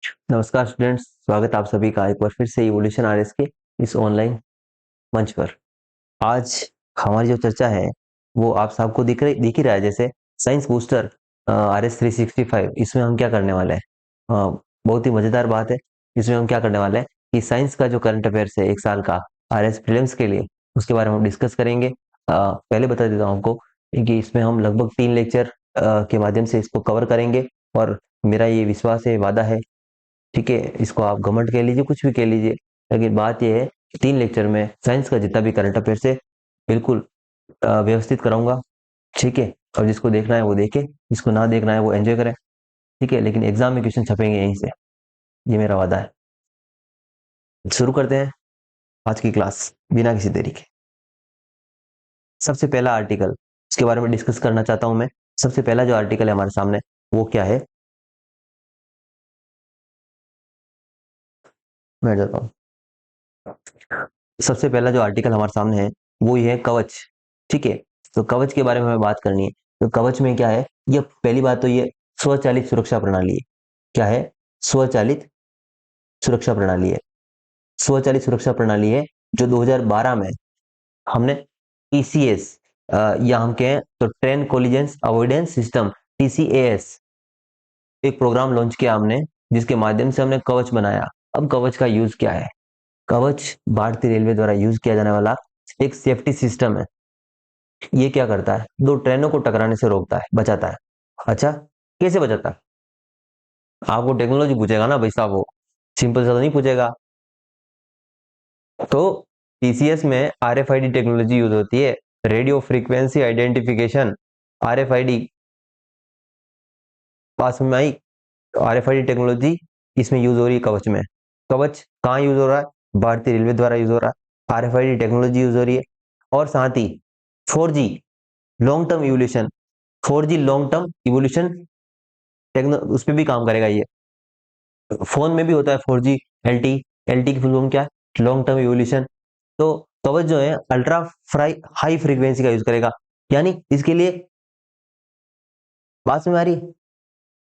नमस्कार स्टूडेंट्स, स्वागत है आप सभी का एक बार फिर से इवोल्यूशन आरएस के इस ऑनलाइन मंच पर। आज हमारी जो चर्चा है वो आप सबको दिख ही रहा है, जैसे साइंस बूस्टर RS 365। इसमें हम क्या करने वाले हैं? बहुत ही मजेदार बात है। इसमें हम क्या करने वाले हैं कि साइंस का जो करंट अफेयर्स है एक साल का RS प्रीलिम्स के लिए, उसके बारे में हम डिस्कस करेंगे। पहले बता देता हूँ आपको कि इसमें हम लगभग 3 लेक्चर के माध्यम से इसको कवर करेंगे, और मेरा ये विश्वास है, वादा है, ठीक है। इसको आप घमंड कह लीजिए, कुछ भी कह लीजिए, लेकिन बात यह है कि 3 लेक्चर में साइंस का जितना भी करंट अफेयर है बिल्कुल व्यवस्थित कराऊंगा, ठीक है। और जिसको देखना है वो देखे, जिसको ना देखना है वो एंजॉय करे, ठीक है। लेकिन एग्जाम में क्वेश्चन छपेंगे यहीं से, ये मेरा वादा है। शुरू करते हैं आज की क्लास बिना किसी देरी के। सबसे पहला आर्टिकल, इसके बारे में डिस्कस करना चाहता हूं मैं। सबसे पहला जो आर्टिकल है हमारे सामने वो क्या है, मैं जाता हूँ। सबसे पहला जो आर्टिकल हमारे सामने है वो ये है कवच, ठीक है। तो कवच के बारे में हमें बात करनी है। तो कवच में क्या है, ये पहली बात तो ये स्वचालित सुरक्षा प्रणाली है। क्या है? स्वचालित सुरक्षा प्रणाली है। स्वचालित सुरक्षा प्रणाली है जो 2012 में हमने TCS, या हम कहें तो train collision avoidance system, TCAS, एक प्रोग्राम लॉन्च किया हमने, जिसके माध्यम से हमने कवच बनाया। अब कवच का यूज क्या है? कवच भारतीय रेलवे द्वारा यूज किया जाने वाला एक सेफ्टी सिस्टम है। ये क्या करता है? दो ट्रेनों को टकराने से रोकता है, बचाता है। अच्छा, कैसे बचाता है? आपको टेक्नोलॉजी पूछेगा ना भाई साहब, वो सिंपल सा तो नहीं पूछेगा। तो TCS में RFID टेक्नोलॉजी यूज होती है, रेडियो फ्रीक्वेंसी आइडेंटिफिकेशन, RFID। पास में आई? RFID टेक्नोलॉजी इसमें यूज हो रही है कवच में। कवच कहाँ यूज हो रहा है? भारतीय रेलवे द्वारा यूज हो रहा है, RFID टेक्नोलॉजी यूज हो रही है। और साथ ही 4G long term evolution, 4G long term evolution techno उस पर भी काम करेगा ये। फोन में भी होता है 4G LT। LT की फुल फॉर्म क्या है? Long term evolution. तो कवच जो है अल्ट्रा फ्राई हाई फ्रीक्वेंसी का यूज करेगा, यानी इसके लिए बात में आ रही है,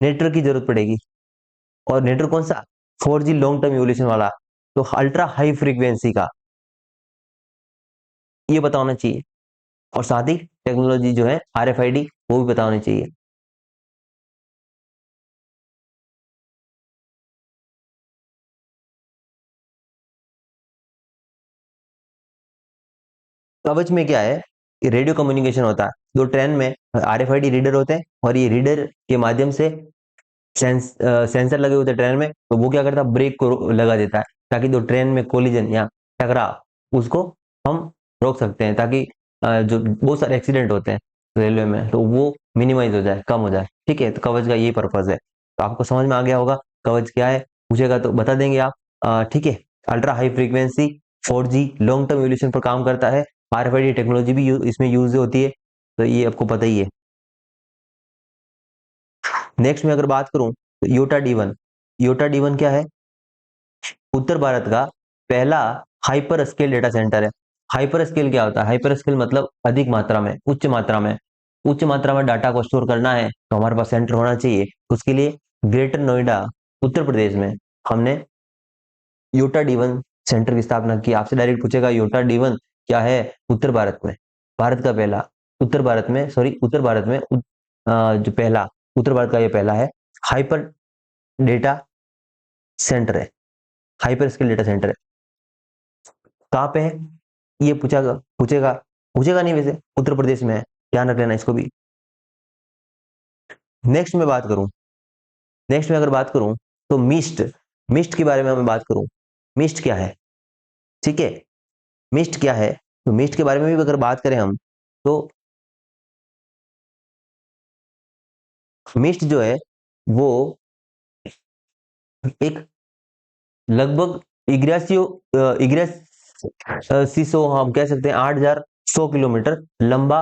नेटवर्क की जरूरत पड़ेगी। और नेटवर्क कौन सा? 4G लॉन्ग टर्म इवोल्यूशन वाला। तो अल्ट्रा हाई फ्रीक्वेंसी का, ये पता होना चाहिए। और साथ ही टेक्नोलॉजी जो है RFID, वो भी पता होनी चाहिए। कवच में क्या है कि रेडियो कम्युनिकेशन होता है। दो ट्रेन में RFID रीडर होते हैं, और ये रीडर के माध्यम से सेंसर लगे होते हैं ट्रेन में, तो वो क्या करता है? ब्रेक को लगा देता है, ताकि जो ट्रेन में कोलिजन या टकराव उसको हम रोक सकते हैं, ताकि जो बहुत सारे एक्सीडेंट होते हैं रेलवे में, तो वो मिनिमाइज हो जाए, कम हो जाए, ठीक है। तो कवच का यही पर्पज है। तो आपको समझ में आ गया होगा कवच क्या है। पूछेगा तो बता देंगे आप, ठीक है। Ultra high frequency 4G long term evolution पर काम करता है। RFID टेक्नोलॉजी भी इसमें यूज होती है, तो ये आपको पता ही है। नेक्स्ट में अगर बात करूं तो योटा D1 क्या है? उत्तर भारत का पहला हाइपर स्केल डेटा सेंटर है। हाइपर स्केल क्या होता है? हाइपर स्केल मतलब अधिक मात्रा में, उच्च मात्रा में। उच्च मात्रा में डाटा को स्टोर करना है तो हमारे पास सेंटर होना चाहिए। उसके लिए ग्रेटर नोएडा उत्तर प्रदेश में हमने योटा D1 सेंटर की स्थापना की। आपसे डायरेक्ट पूछेगा योटा D1 क्या है? उत्तर भारत में, भारत का पहला, उत्तर भारत में, सॉरी, उत्तर भारत में जो पहला, उत्तर भारत का ये पहला है हाइपर डेटा सेंटर है, हाइपर स्केल डेटा सेंटर है। कहाँ पे है ये पूछेगा, पूछेगा, पूछेगा नहीं वैसे, उत्तर प्रदेश में है, ध्यान रख लेना इसको भी। नेक्स्ट में बात करूं, नेक्स्ट में अगर बात करूं तो मिस्ट, मिस्ट के बारे में मैं बात करूं। मिस्ट क्या है? ठीक है, मिस्ट क्या है? तो मिस्ट के बारे में भी अगर बात करें हम, तो मिस्ट जो है वो एक लगभग इग्यासी इग्यासी हम कह सकते हैं 8,100 किलोमीटर लंबा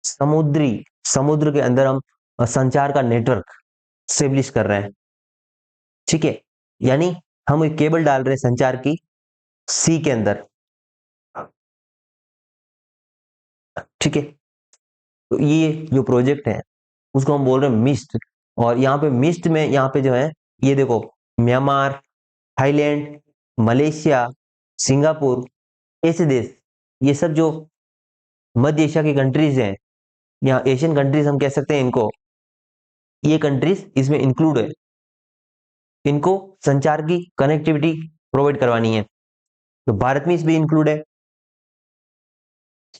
समुद्री, समुद्र के अंदर हम संचार का नेटवर्क स्टेब्लिश कर रहे हैं, ठीक है। यानी हम एक केबल डाल रहे हैं संचार की सी के अंदर, ठीक है। तो ये जो प्रोजेक्ट है उसको हम बोल रहे हैं मिस्ट। और यहाँ पे मिस्ट में, यहाँ पे जो है, ये देखो, म्यांमार, थाईलैंड, मलेशिया, सिंगापुर, ऐसे देश, ये सब जो मध्य एशिया की कंट्रीज हैं या एशियन कंट्रीज हम कह सकते हैं इनको, ये कंट्रीज इसमें इंक्लूड है। इनको संचार की कनेक्टिविटी प्रोवाइड करवानी है, तो भारत में इसमें इंक्लूड है।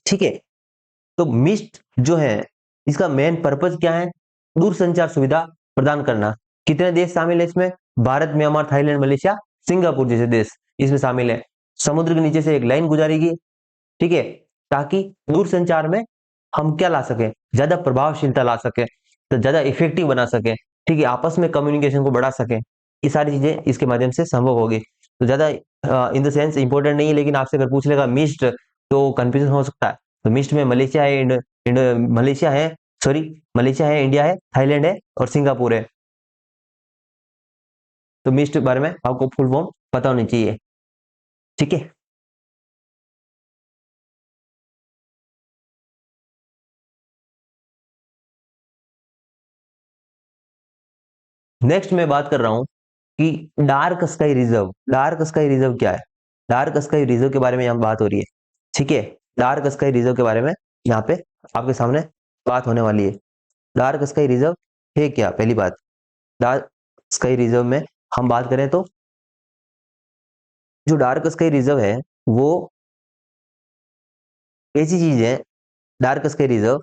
ठीक है, तो मिस्ट जो है इसका मेन पर्पस क्या है? दूरसंचार सुविधा प्रदान करना। कितने देश शामिल है इसमें? Bharat, Myanmar, Thailand, Malaysia, Singapore जैसे देश इसमें शामिल है। समुद्र के नीचे से एक लाइन गुजारेगी, ठीक है, ताकि दूरसंचार में हम क्या ला सके? ज्यादा प्रभावशीलता ला सके, तो ज्यादा इफेक्टिव बना सके, ठीक है, आपस में कम्युनिकेशन को बढ़ा सके। ये सारी चीजें इसके माध्यम से संभव होगी। तो ज्यादा इन द सेंस इंपॉर्टेंट नहीं है, लेकिन आपसे अगर पूछ लेगा मिस्ट तो कंफ्यूजन हो सकता है। तो मिस्ट में मलेशिया है, मलेशिया है, सॉरी, मलेशिया है, इंडिया है, थाईलैंड है और सिंगापुर है। तो मिस्ट के बारे में आपको फुल फॉर्म पता होनी चाहिए। ठीक है, नेक्स्ट मैं बात कर रहा हूं कि dark sky reserve. Dark sky reserve क्या है? डार्क स्काई रिजर्व के बारे में यहाँ बात हो रही है। ठीक है, डार्क स्काई रिजर्व के बारे में यहाँ पे आपके सामने बात होने वाली है। डार्क स्काई रिजर्व है क्या? पहली बात, डार्क स्काई रिजर्व में हम बात करें तो जो डार्क स्काई रिजर्व है वो ऐसी चीज है, डार्क स्काई रिजर्व,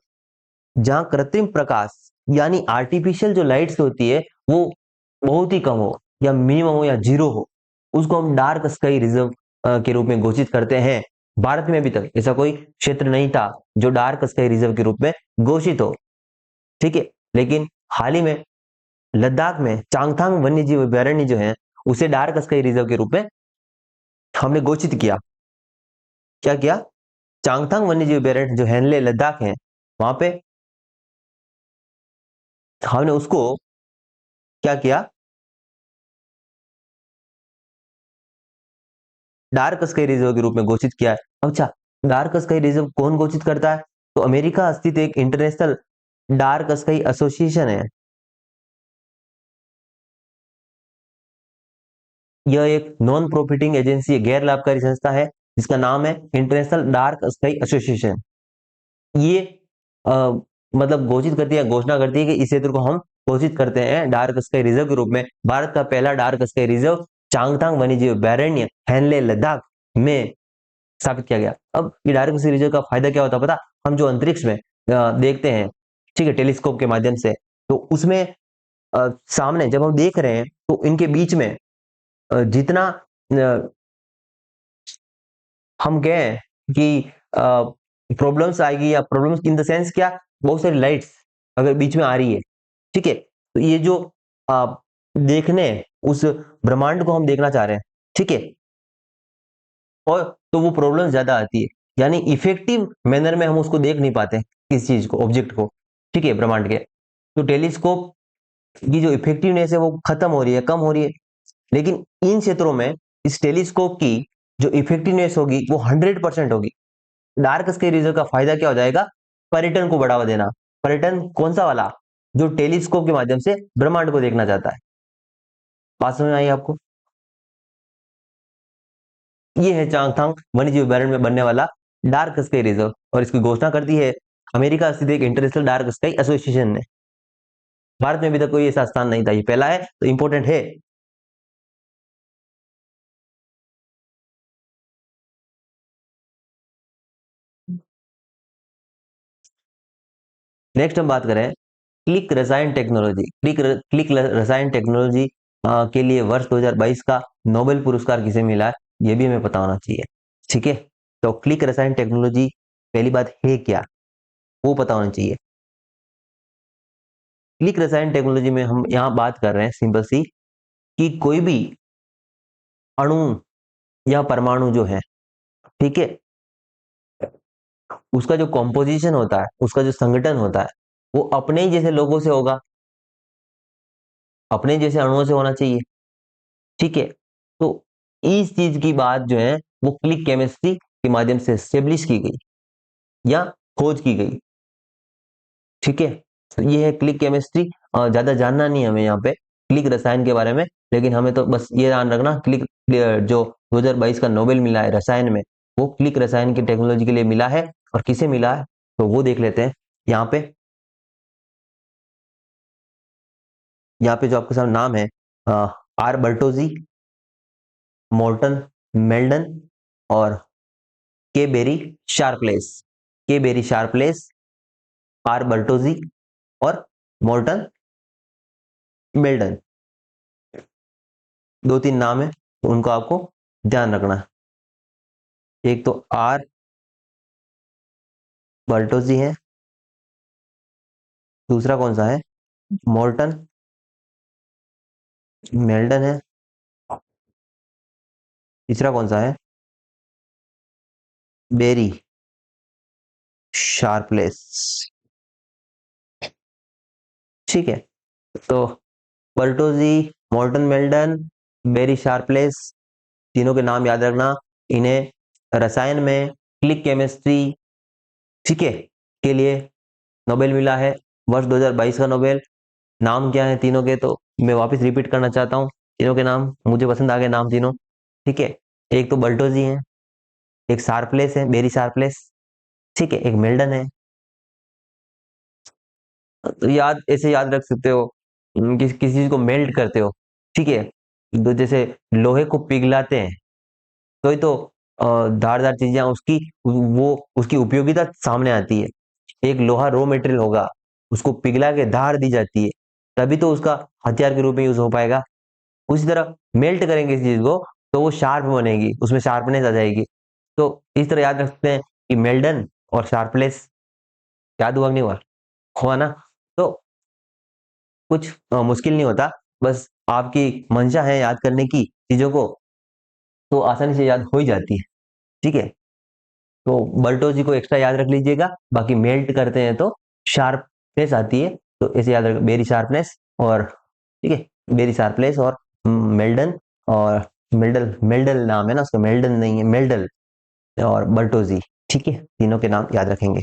जहां कृत्रिम प्रकाश यानी आर्टिफिशियल जो लाइट्स होती है वो बहुत ही कम हो या मिनिमम हो या जीरो हो, उसको हम डार्क स्काई रिजर्व के रूप में घोषित करते हैं। भारत में अभी तक ऐसा कोई क्षेत्र नहीं था जो डार्क स्काई रिजर्व के रूप में घोषित हो। ठीक है, लेकिन हाल ही में लद्दाख में चांगथांग वन्यजीव अभयारण्य जो है उसे डार्क स्काई रिजर्व के रूप में हमने घोषित किया। क्या किया? चांगथांग वन्यजीव अभयारण्य जो हेनले लद्दाख है, वहां पे हमने उसको क्या किया? डार्क स्काई रिजर्व के रूप में घोषित किया है। अच्छा, डार्क स्काई रिजर्व कौन घोषित करता है? तो अमेरिका स्थित एक इंटरनेशनल डार्क स्काई एसोसिएशन है। यह एक नॉन प्रॉफिटिंग एजेंसी है, गैर लाभकारी संस्था है, जिसका नाम है इंटरनेशनल डार्क स्काई एसोसिएशन। ये अ, मतलब घोषित करती है, घोषणा करती है कि इस क्षेत्र को हम घोषित करते हैं डार्क स्काई रिजर्व के रूप में। भारत का पहला डार्क स्काई रिजर्व चांगथांग वन्यजीव अभयारण्य हेनले लद्दाख में स्थापित किया गया। अब ये डायरेक्ट सीरीज का फायदा क्या होता है पता? हम जो अंतरिक्ष में देखते हैं, ठीक है, टेलीस्कोप के माध्यम से, तो उसमें सामने जब हम देख रहे हैं तो इनके बीच में जितना हम कहें कि प्रॉब्लम्स आएगी, या प्रॉब्लम्स इन द सेंस क्या, बहुत सारी लाइट्स अगर बीच में आ रही है, ठीक है, तो ये जो देखने उस ब्रह्मांड को हम देखना चाह रहे हैं, ठीक है, और तो वो प्रॉब्लम ज्यादा आती है, यानी इफेक्टिव मैनर में हम उसको देख नहीं पाते किस चीज को, ऑब्जेक्ट को, ठीक है, ब्रह्मांड के। तो टेलीस्कोप की जो इफेक्टिवनेस है वो खत्म हो रही है, कम हो रही है। लेकिन इन क्षेत्रों में इस टेलीस्कोप की जो इफेक्टिवनेस होगी वो 100% होगी। डार्क स्काई रिजर्व का फायदा क्या हो जाएगा? पर्यटन को बढ़ावा देना। पर्यटन कौन सा वाला? जो टेलीस्कोप के माध्यम से ब्रह्मांड को देखना चाहता है। बात समझ में आई आपको? ये है चांगथांग वन्यजीव अभयारण्य में बनने वाला डार्क स्काई रिजर्व, और इसकी घोषणा करती है अमेरिका स्थित एक इंटरनेशनल डार्क स्काई एसोसिएशन ने। भारत में अभी तक कोई ऐसा स्थान नहीं था, ये पहला है, तो इंपॉर्टेंट है। नेक्स्ट हम बात करें क्लिक रसायन टेक्नोलॉजी। क्लिक रसायन टेक्नोलॉजी के लिए वर्ष 2022 का नोबेल पुरस्कार किसे मिला है, ये भी हमें पता होना चाहिए। ठीक है, तो क्लिक रसायन टेक्नोलॉजी पहली बात है क्या, वो पता होना चाहिए। क्लिक रसायन टेक्नोलॉजी में हम यहाँ बात कर रहे हैं सिंपल सी, कि कोई भी अणु या परमाणु जो है, ठीक है, उसका जो कॉम्पोजिशन होता है, उसका जो संगठन होता है, वो अपने ही जैसे लोगों से होगा, अपने जैसे अणुओं से होना चाहिए। ठीक है, तो इस चीज की बात जो है वो क्लिक केमिस्ट्री के माध्यम से स्टेब्लिश की गई या खोज की गई। ठीक है, तो ये है क्लिक केमिस्ट्री। ज्यादा जानना नहीं है हमें यहाँ पे, क्लिक रसायन के बारे में, लेकिन हमें तो बस ये ध्यान रखना क्लिक जो 2022 का नोबेल मिला है रसायन में, वो क्लिक रसायन की टेक्नोलॉजी के लिए मिला है। और किसे मिला है तो वो देख लेते हैं। यहाँ पे यहाँ पे जो आपके सामने नाम है, आर बर्टोजी, मोर्टन मेल्डन और के बेरी शार्पलेस। के बेरी शार्पलेस, आर बर्टोजी और मोर्टन मेल्डन, दो तीन नाम है तो उनको आपको ध्यान रखना है। एक तो आर बर्टोजी है, दूसरा कौन सा है, मोर्टन मेल्डन है, तीसरा कौन सा है, बेरी शार्पलेस। ठीक है, तो Bertozzi, Morten Meldal, Barry Sharpless, तीनों के नाम याद रखना। इन्हें रसायन में क्लिक केमिस्ट्री, ठीक है, के लिए नोबेल मिला है, वर्ष 2022 का नोबेल। नाम क्या है तीनों के, तो मैं वापस रिपीट करना चाहता हूँ तीनों के नाम, मुझे पसंद आ गए नाम तीनों। ठीक है, एक तो बल्टोजी है, एक शार्पलेस है, बेरी शार्पलेस, ठीक है, एक मेल्डन है। तो याद ऐसे याद रख सकते हो, किसी चीज को मेल्ट करते हो, ठीक है, तो जैसे लोहे को पिघलाते हैं तो ही तो धारदार चीजें उसकी वो उसकी उपयोगिता सामने आती है। एक लोहा रॉ मटेरियल होगा, उसको पिघला के धार दी जाती है, तभी तो उसका हथियार के रूप में यूज हो पाएगा। उसी तरह मेल्ट करेंगे इस चीज को तो वो शार्प बनेगी, उसमें शार्पनेस आ जाएगी। तो इस तरह याद रखते हैं कि मेल्डन और शार्पलेस, याद हुआ कि नहीं हुआ, हुआ ना। तो कुछ मुश्किल नहीं होता, बस आपकी मंशा है याद करने की चीजों को, तो आसानी से याद हो ही जाती है। ठीक है, तो बल्टो जी को एक्स्ट्रा याद रख लीजिएगा, बाकी मेल्ट करते हैं तो शार्पनेस आती है, तो ऐसे याद रख, बेरी शार्पनेस और, ठीक है, बेरी शार्पनेस और मेल्डन और मेल्डल, मेल्डल नाम है ना उसका, मेल्डन नहीं है, मेल्डल और बल्टोजी। ठीक है, तीनों के नाम याद रखेंगे।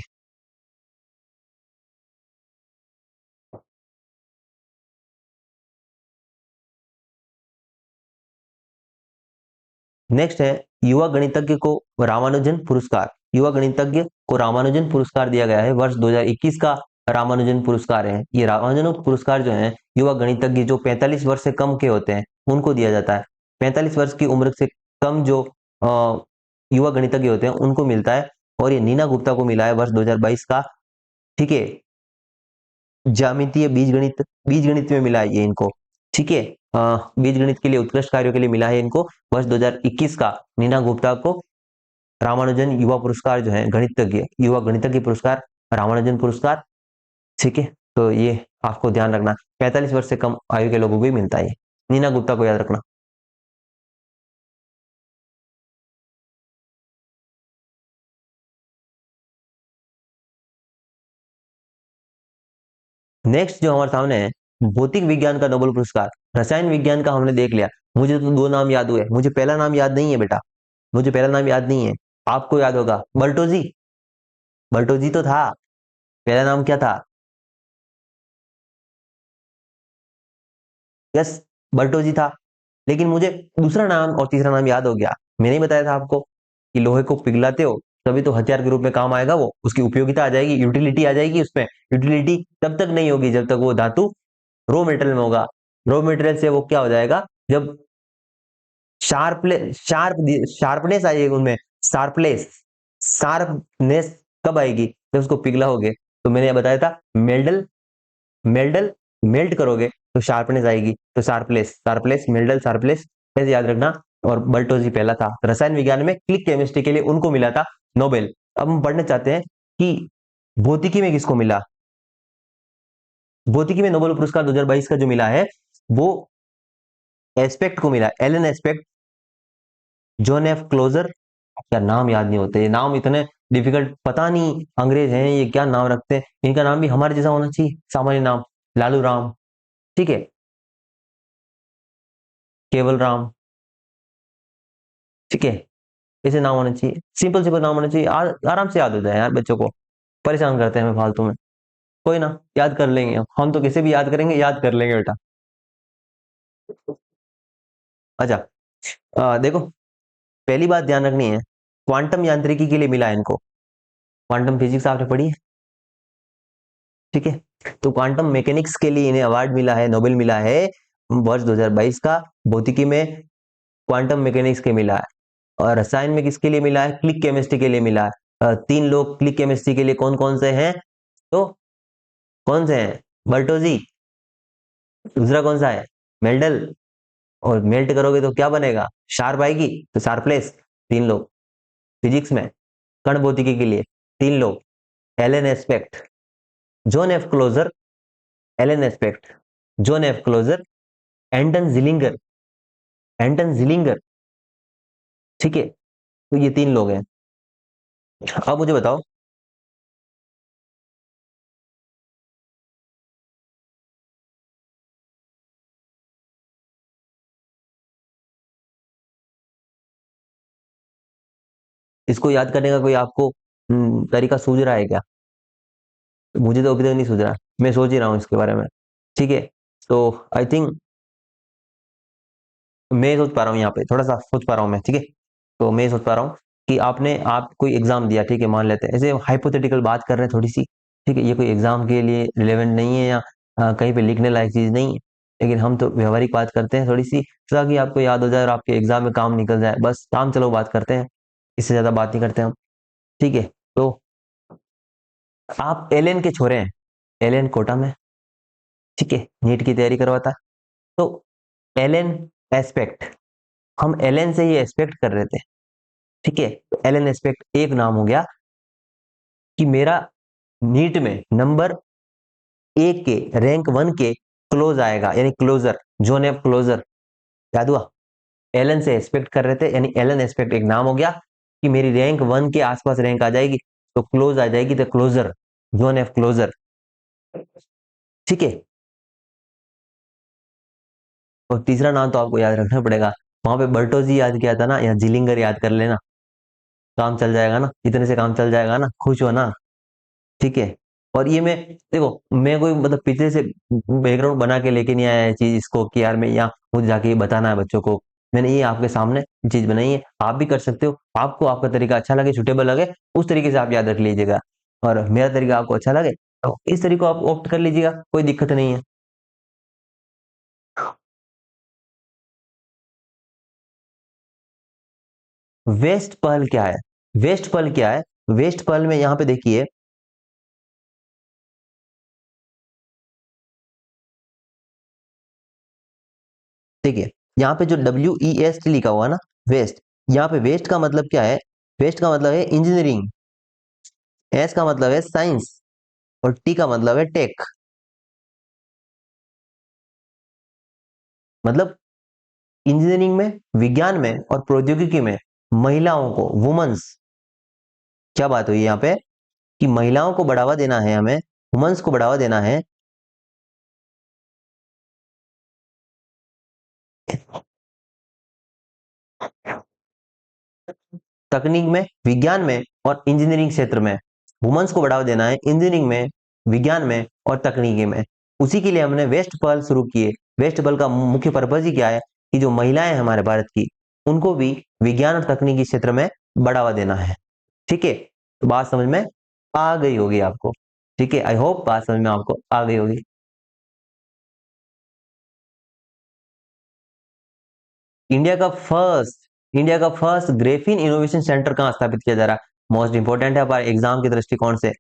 नेक्स्ट है युवा गणितज्ञ को रामानुजन पुरस्कार। युवा गणितज्ञ को रामानुजन पुरस्कार दिया गया है, वर्ष 2021 का रामानुजन पुरस्कार है। ये रामानुजन पुरस्कार जो है युवा गणितज्ञ जो 45 वर्ष से कम के होते हैं उनको दिया जाता है। 45 वर्ष की उम्र से कम जो युवा गणितज्ञ होते हैं उनको मिलता है, और ये नीना गुप्ता को मिला है वर्ष 2022 का। ठीक है, ज्यामितीय बीज गणित में मिला है ये इनको। ठीक है, बीज गणित के लिए उत्कृष्ट कार्यों के लिए मिला है इनको वर्ष 2021 का नीना गुप्ता को रामानुजन युवा पुरस्कार जो है गणितज्ञ, युवा गणितज्ञ पुरस्कार, रामानुजन पुरस्कार। ठीक है, तो ये आपको ध्यान रखना, 45 वर्ष से कम आयु के लोगों को ही मिलता है। नीना गुप्ता को याद रखना। नेक्स्ट जो हमारे सामने है, भौतिक विज्ञान का नोबेल पुरस्कार। रसायन विज्ञान का हमने देख लिया, मुझे तो दो नाम याद हुए, मुझे पहला नाम याद नहीं है बेटा, मुझे पहला नाम याद नहीं है। आपको याद होगा, बल्टोजी, बल्टोजी तो था, पहला नाम क्या था, यस, बल्टोजी था। लेकिन मुझे दूसरा नाम और तीसरा नाम याद हो गया। मैंने ही बताया था आपको कि लोहे को पिघलाते हो तभी तो हथियार के रूप में काम आएगा, वो उसकी उपयोगिता आ जाएगी, यूटिलिटी आ जाएगी उसमें। यूटिलिटी तब तक नहीं होगी जब तक वो धातु रॉ मटेरियल में होगा। रॉ मटेरियल से वो क्या हो जाएगा, जब शार्प शार्पनेस आएगी उनमें, शार्पलेस, शार्पनेस कब आएगी, जब उसको पिघलाओगे। तो मैंने बताया था मेल्डल, मेल्डल मेल्ट करोगे तो शार्पनेस आएगी, तो शार्पलेस, शार्पलेस, मेल्डल, शार्पलेस, ऐसे याद रखना। और बल्टोजी पहला था रसायन विज्ञान में, क्लिक केमिस्ट्री के लिए उनको मिला था नोबेल। अब हम पढ़ने चाहते हैं कि भौतिकी में किसको मिला। भौतिकी में नोबेल पुरस्कार 2022 का जो मिला है वो एस्पेक्ट को मिला, Alain Aspect, John F Clauser, क्या नाम याद नहीं होते, ये नाम इतने डिफिकल्ट, पता नहीं अंग्रेज हैं ये क्या नाम रखते हैं, इनका नाम भी हमारे जैसा होना चाहिए, सामान्य नाम, लालू राम, ठीक है, केवल राम, ठीक है, ऐसे नाम होने चाहिए, सिंपल सिंपल नाम होने चाहिए, आराम से याद हो जाए यार, बच्चों को परेशान करते हैं हमें फालतू में। कोई ना, याद कर लेंगे हम तो कैसे भी याद करेंगे, याद कर लेंगे बेटा। अच्छा, देखो, पहली बात ध्यान रखनी है, क्वांटम यांत्रिकी के लिए मिला है इनको, क्वांटम फिजिक्स आपने पढ़ी है, ठीक है। तो क्वांटम मैकेनिक्स के लिए इन्हें अवार्ड मिला है, नोबेल मिला है वर्ष 2022 का। भौतिकी में क्वांटम मैकेनिक्स के मिला है, और रसायन में किसके लिए मिला है, क्लिक केमिस्ट्री के लिए मिला है। तीन लोग क्लिक केमिस्ट्री के लिए कौन कौन से हैं, तो कौन से हैं, बर्टोजी, दूसरा कौन सा है, मेल्डल, और मेल्ट करोगे तो क्या बनेगा, शार्प आएगी, तो शार्पलेस। तीन लोग फिजिक्स में, कण भौतिकी के लिए तीन लोग, Alain Aspect, John F Clauser, Alain Aspect, John F Clauser, Anton Zeilinger, Anton Zeilinger, ठीक है। तो ये तीन लोग हैं। अब मुझे बताओ, इसको याद करने का कोई आपको तरीका सूझ रहा है क्या? मुझे तो अभी तक नहीं सूझ रहा, मैं सोच ही रहा हूँ इसके बारे में, ठीक है। तो आई थिंक मैं सोच पा रहा हूँ, यहाँ पे थोड़ा सा सोच पा रहा हूँ मैं, ठीक है। तो मैं सोच पा रहा हूँ कि आप कोई एग्जाम दिया, ठीक है, मान लेते हैं, ऐसे हाइपोथेटिकल बात कर रहे हैं थोड़ी सी, ठीक है, ये कोई एग्जाम के लिए रिलेवेंट नहीं है, या कहीं पे लिखने लायक चीज नहीं है, लेकिन हम तो व्यवहारिक बात करते हैं थोड़ी सी, ताकि आपको याद हो जाए और आपके एग्जाम में काम निकल जाए, बस काम चलो बात करते हैं, इससे ज्यादा बात नहीं करते हम, ठीक है। तो आप एलएन के छोरे हैं, एलएन कोटा में, ठीक है, नीट की तैयारी करवाता है। तो एलएन एस्पेक्ट, हम एलएन से ये एक्सपेक्ट कर रहे थे, ठीक है। तो एलन एस्पेक्ट एक नाम हो गया कि मेरा नीट में नंबर एक के, रैंक वन के क्लोज आएगा, यानी क्लोजर, जोन एफ क्लोजर, याद हुआ, एलन से एक्सपेक्ट कर रहे थे, यानी एलन एस्पेक्ट एक नाम हो गया कि मेरी रैंक वन के आसपास रैंक आ जाएगी, तो क्लोज आ जाएगी, तो क्लोजर, जोन एफ क्लोजर, ठीक है। और तीसरा नाम तो आपको याद रखना पड़ेगा, वहां पे बर्टोजी याद किया था ना, या जिलिंगर याद कर लेना, काम चल जाएगा ना, इतने से काम चल जाएगा ना, खुश हो ना, ठीक है। और ये मैं, देखो, मैं कोई मतलब पीछे से बैकग्राउंड बना के लेके नहीं आया है चीज इसको, कि यार मैं यहाँ मुझे जाके ये बताना है बच्चों को, मैंने ये आपके सामने चीज बनाई है, आप भी कर सकते हो, आपको आपका तरीका अच्छा लगे, सुटेबल लगे, उस तरीके से आप याद रख लीजिएगा, और मेरा तरीका आपको अच्छा लगे तो इस तरीके को आप ऑप्ट कर लीजिएगा, कोई दिक्कत नहीं है। वेस्ट पर्ल क्या है, वेस्ट पर्ल क्या है, वेस्ट पर्ल में यहाँ पे देखिए, ठीक है, यहाँ पे जो WEST लिखा हुआ है ना, वेस्ट, यहाँ पे वेस्ट का मतलब क्या है, वेस्ट का मतलब है इंजीनियरिंग, एस का मतलब है साइंस, और टी का मतलब है टेक, मतलब इंजीनियरिंग में, विज्ञान में और प्रौद्योगिकी में महिलाओं को, वुमेन्स, क्या बात हुई यहाँ पे, कि महिलाओं को बढ़ावा देना है हमें, वुमेन्स को बढ़ावा देना है, तकनीक में, विज्ञान में और इंजीनियरिंग क्षेत्र में, वुमेन्स को बढ़ावा देना है इंजीनियरिंग में, विज्ञान में और तकनीकी में, उसी के लिए हमने वेस्ट पर्ल शुरू किए। वेस्ट पर्ल का मुख्य पर्पज ही क्या है, कि जो महिलाएं हैं हमारे भारत की, उनको भी विज्ञान और तकनीकी क्षेत्र में बढ़ावा देना है, ठीक है। तो बात समझ में आ गई होगी आपको, ठीक है, आई होप बात समझ में आपको आ गई होगी। इंडिया का फर्स्ट ग्रेफीन इनोवेशन सेंटर कहाँ स्थापित किया जा रहा है, मोस्ट इंपोर्टेंट है हमारे एग्जाम के दृष्टिकोण से।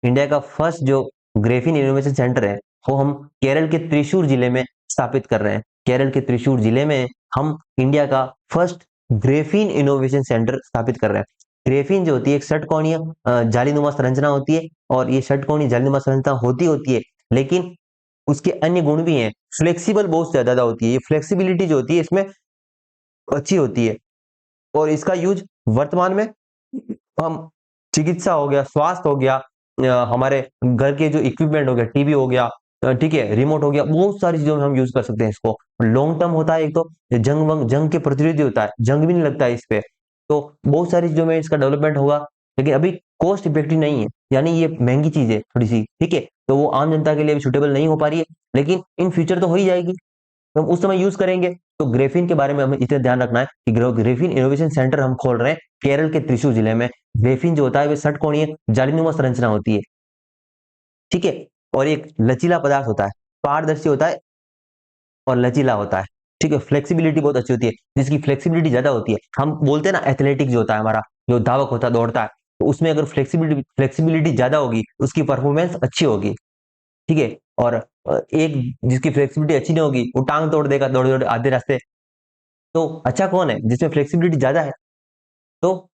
इंडिया का फर्स्ट जो ग्रेफीन इनोवेशन सेंटर है, वो हम केरल के त्रिशूर जिले में स्थापित कर रहे हैं, केरल के त्रिशूर जिले में हम इंडिया का फर्स्ट ग्रेफीन इनोवेशन सेंटर स्थापित कर रहे हैं। ग्रेफीन जो होती है एक षटकोणीय जालीनुमा संरचना होती है, और ये षटकोणीय जालीनुमा संरचना होती है, लेकिन उसके अन्य गुण भी हैं, फ्लेक्सिबल बहुत ज्यादा होती है, ये फ्लेक्सिबिलिटी जो होती है इसमें अच्छी होती है, और इसका यूज वर्तमान में हम चिकित्सा हो गया, स्वास्थ्य हो गया, हमारे घर के जो इक्विपमेंट हो गया, टीवी हो गया, ठीक है, रिमोट हो गया, बहुत सारी चीजों में हम यूज कर सकते हैं इसको। लॉन्ग टर्म होता है, एक तो जंग के प्रतिरोधी होता है, जंग भी नहीं लगता है इस पे, तो बहुत सारी चीजों में इसका डेवलपमेंट होगा, लेकिन अभी कॉस्ट इफेक्टिव नहीं है, यानी ये महंगी चीज है थोड़ी सी, ठीक है, तो वो आम जनता के लिए भी सुटेबल नहीं हो पा रही है, लेकिन इन फ्यूचर तो हो ही जाएगी। तो हम उस समय यूज करेंगे। तो ग्रेफीन के बारे में हमें इतना ध्यान रखना है कि ग्रेफीन इनोवेशन सेंटर हम खोल रहे हैं केरल के त्रिशूर जिले में। ग्रेफीन जो होता है वह षटकोणीय जालीनुमा संरचना होती है, ठीक है, और एक लचीला पदार्थ होता है, पारदर्शी होता है और लचीला होता है, ठीक है। फ्लेक्सिबिलिटी बहुत अच्छी होती है, जिसकी फ्लेक्सिबिलिटी ज्यादा होती है। हम बोलते हैं ना एथलेटिक जो होता है हमारा, जो धावक होता है दौड़ता है, तो उसमें अगर फ्लेक्सिबिलिटी ज्यादा होगी उसकी परफॉर्मेंस अच्छी होगी, ठीक है। और एक जिसकी फ्लेक्सिबिलिटी अच्छी नहीं होगी वो टांग तोड़ देगा दौड़ दौड़ आधे रास्ते। तो अच्छा कौन है जिसमें फ्लेक्सिबिलिटी ज्यादा है? तो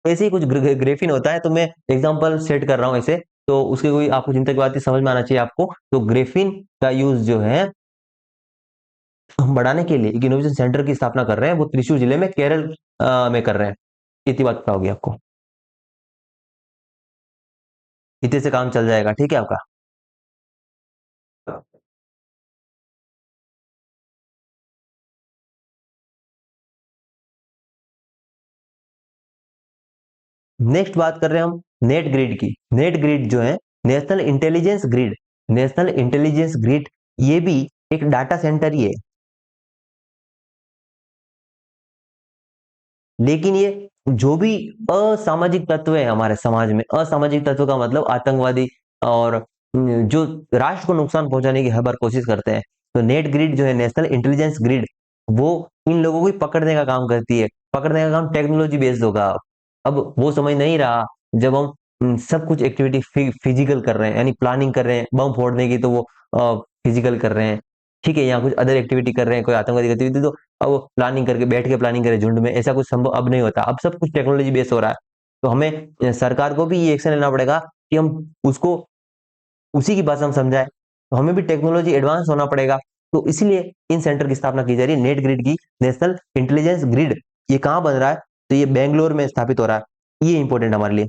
ऐसे ही कुछ ग्रेफिन होता है, तो मैं एग्जांपल सेट कर रहा हूँ ऐसे। तो उसके कोई आपको चिंता की बात नहीं, समझ में आना चाहिए आपको। तो ग्रेफिन का यूज जो है हम बढ़ाने के लिए एक इनोवेशन सेंटर की स्थापना कर रहे हैं, वो त्रिशूर जिले में केरल में कर रहे हैं। इतनी बात पता होगी आपको, इतने से काम चल जाएगा, ठीक है आपका। नेक्स्ट बात कर रहे हैं हम नेट ग्रिड की। नेट ग्रिड जो है national intelligence grid, national intelligence grid, ये भी एक डाटा सेंटर ही है। लेकिन ये जो भी असामाजिक तत्व है हमारे समाज में, असामाजिक तत्व का मतलब आतंकवादी और जो राष्ट्र को नुकसान पहुंचाने की हर बार कोशिश करते हैं, तो नेट ग्रिड जो है नेशनल इंटेलिजेंस ग्रिड, वो इन लोगों को ही पकड़ने का काम करती है। पकड़ने का काम टेक्नोलॉजी बेस्ड होगा। अब वो समझ नहीं रहा, जब हम सब कुछ एक्टिविटी फिजिकल कर रहे हैं, यानी प्लानिंग कर रहे हैं बम फोड़ने की, तो वो फिजिकल कर रहे हैं, ठीक है, या कुछ अदर एक्टिविटी कर रहे हैं, कोई आतंकवादी गतिविधि, तो अब वो प्लानिंग करके बैठ के प्लानिंग करे झुंड में, ऐसा कुछ संभव अब नहीं होता। अब सब कुछ टेक्नोलॉजी बेस्ड हो रहा है। तो हमें सरकार को भी ये एक्शन लेना पड़ेगा कि हम उसको उसी की भाषा में समझाए, तो हमें भी टेक्नोलॉजी एडवांस होना पड़ेगा। तो इसलिए इन सेंटर की स्थापना की जा रही है, नेट ग्रिड की, नेशनल इंटेलिजेंस ग्रिड। ये कहाँ बन रहा है? तो ये बेंगलोर में स्थापित हो रहा है। ये इंपॉर्टेंट हमारे लिए,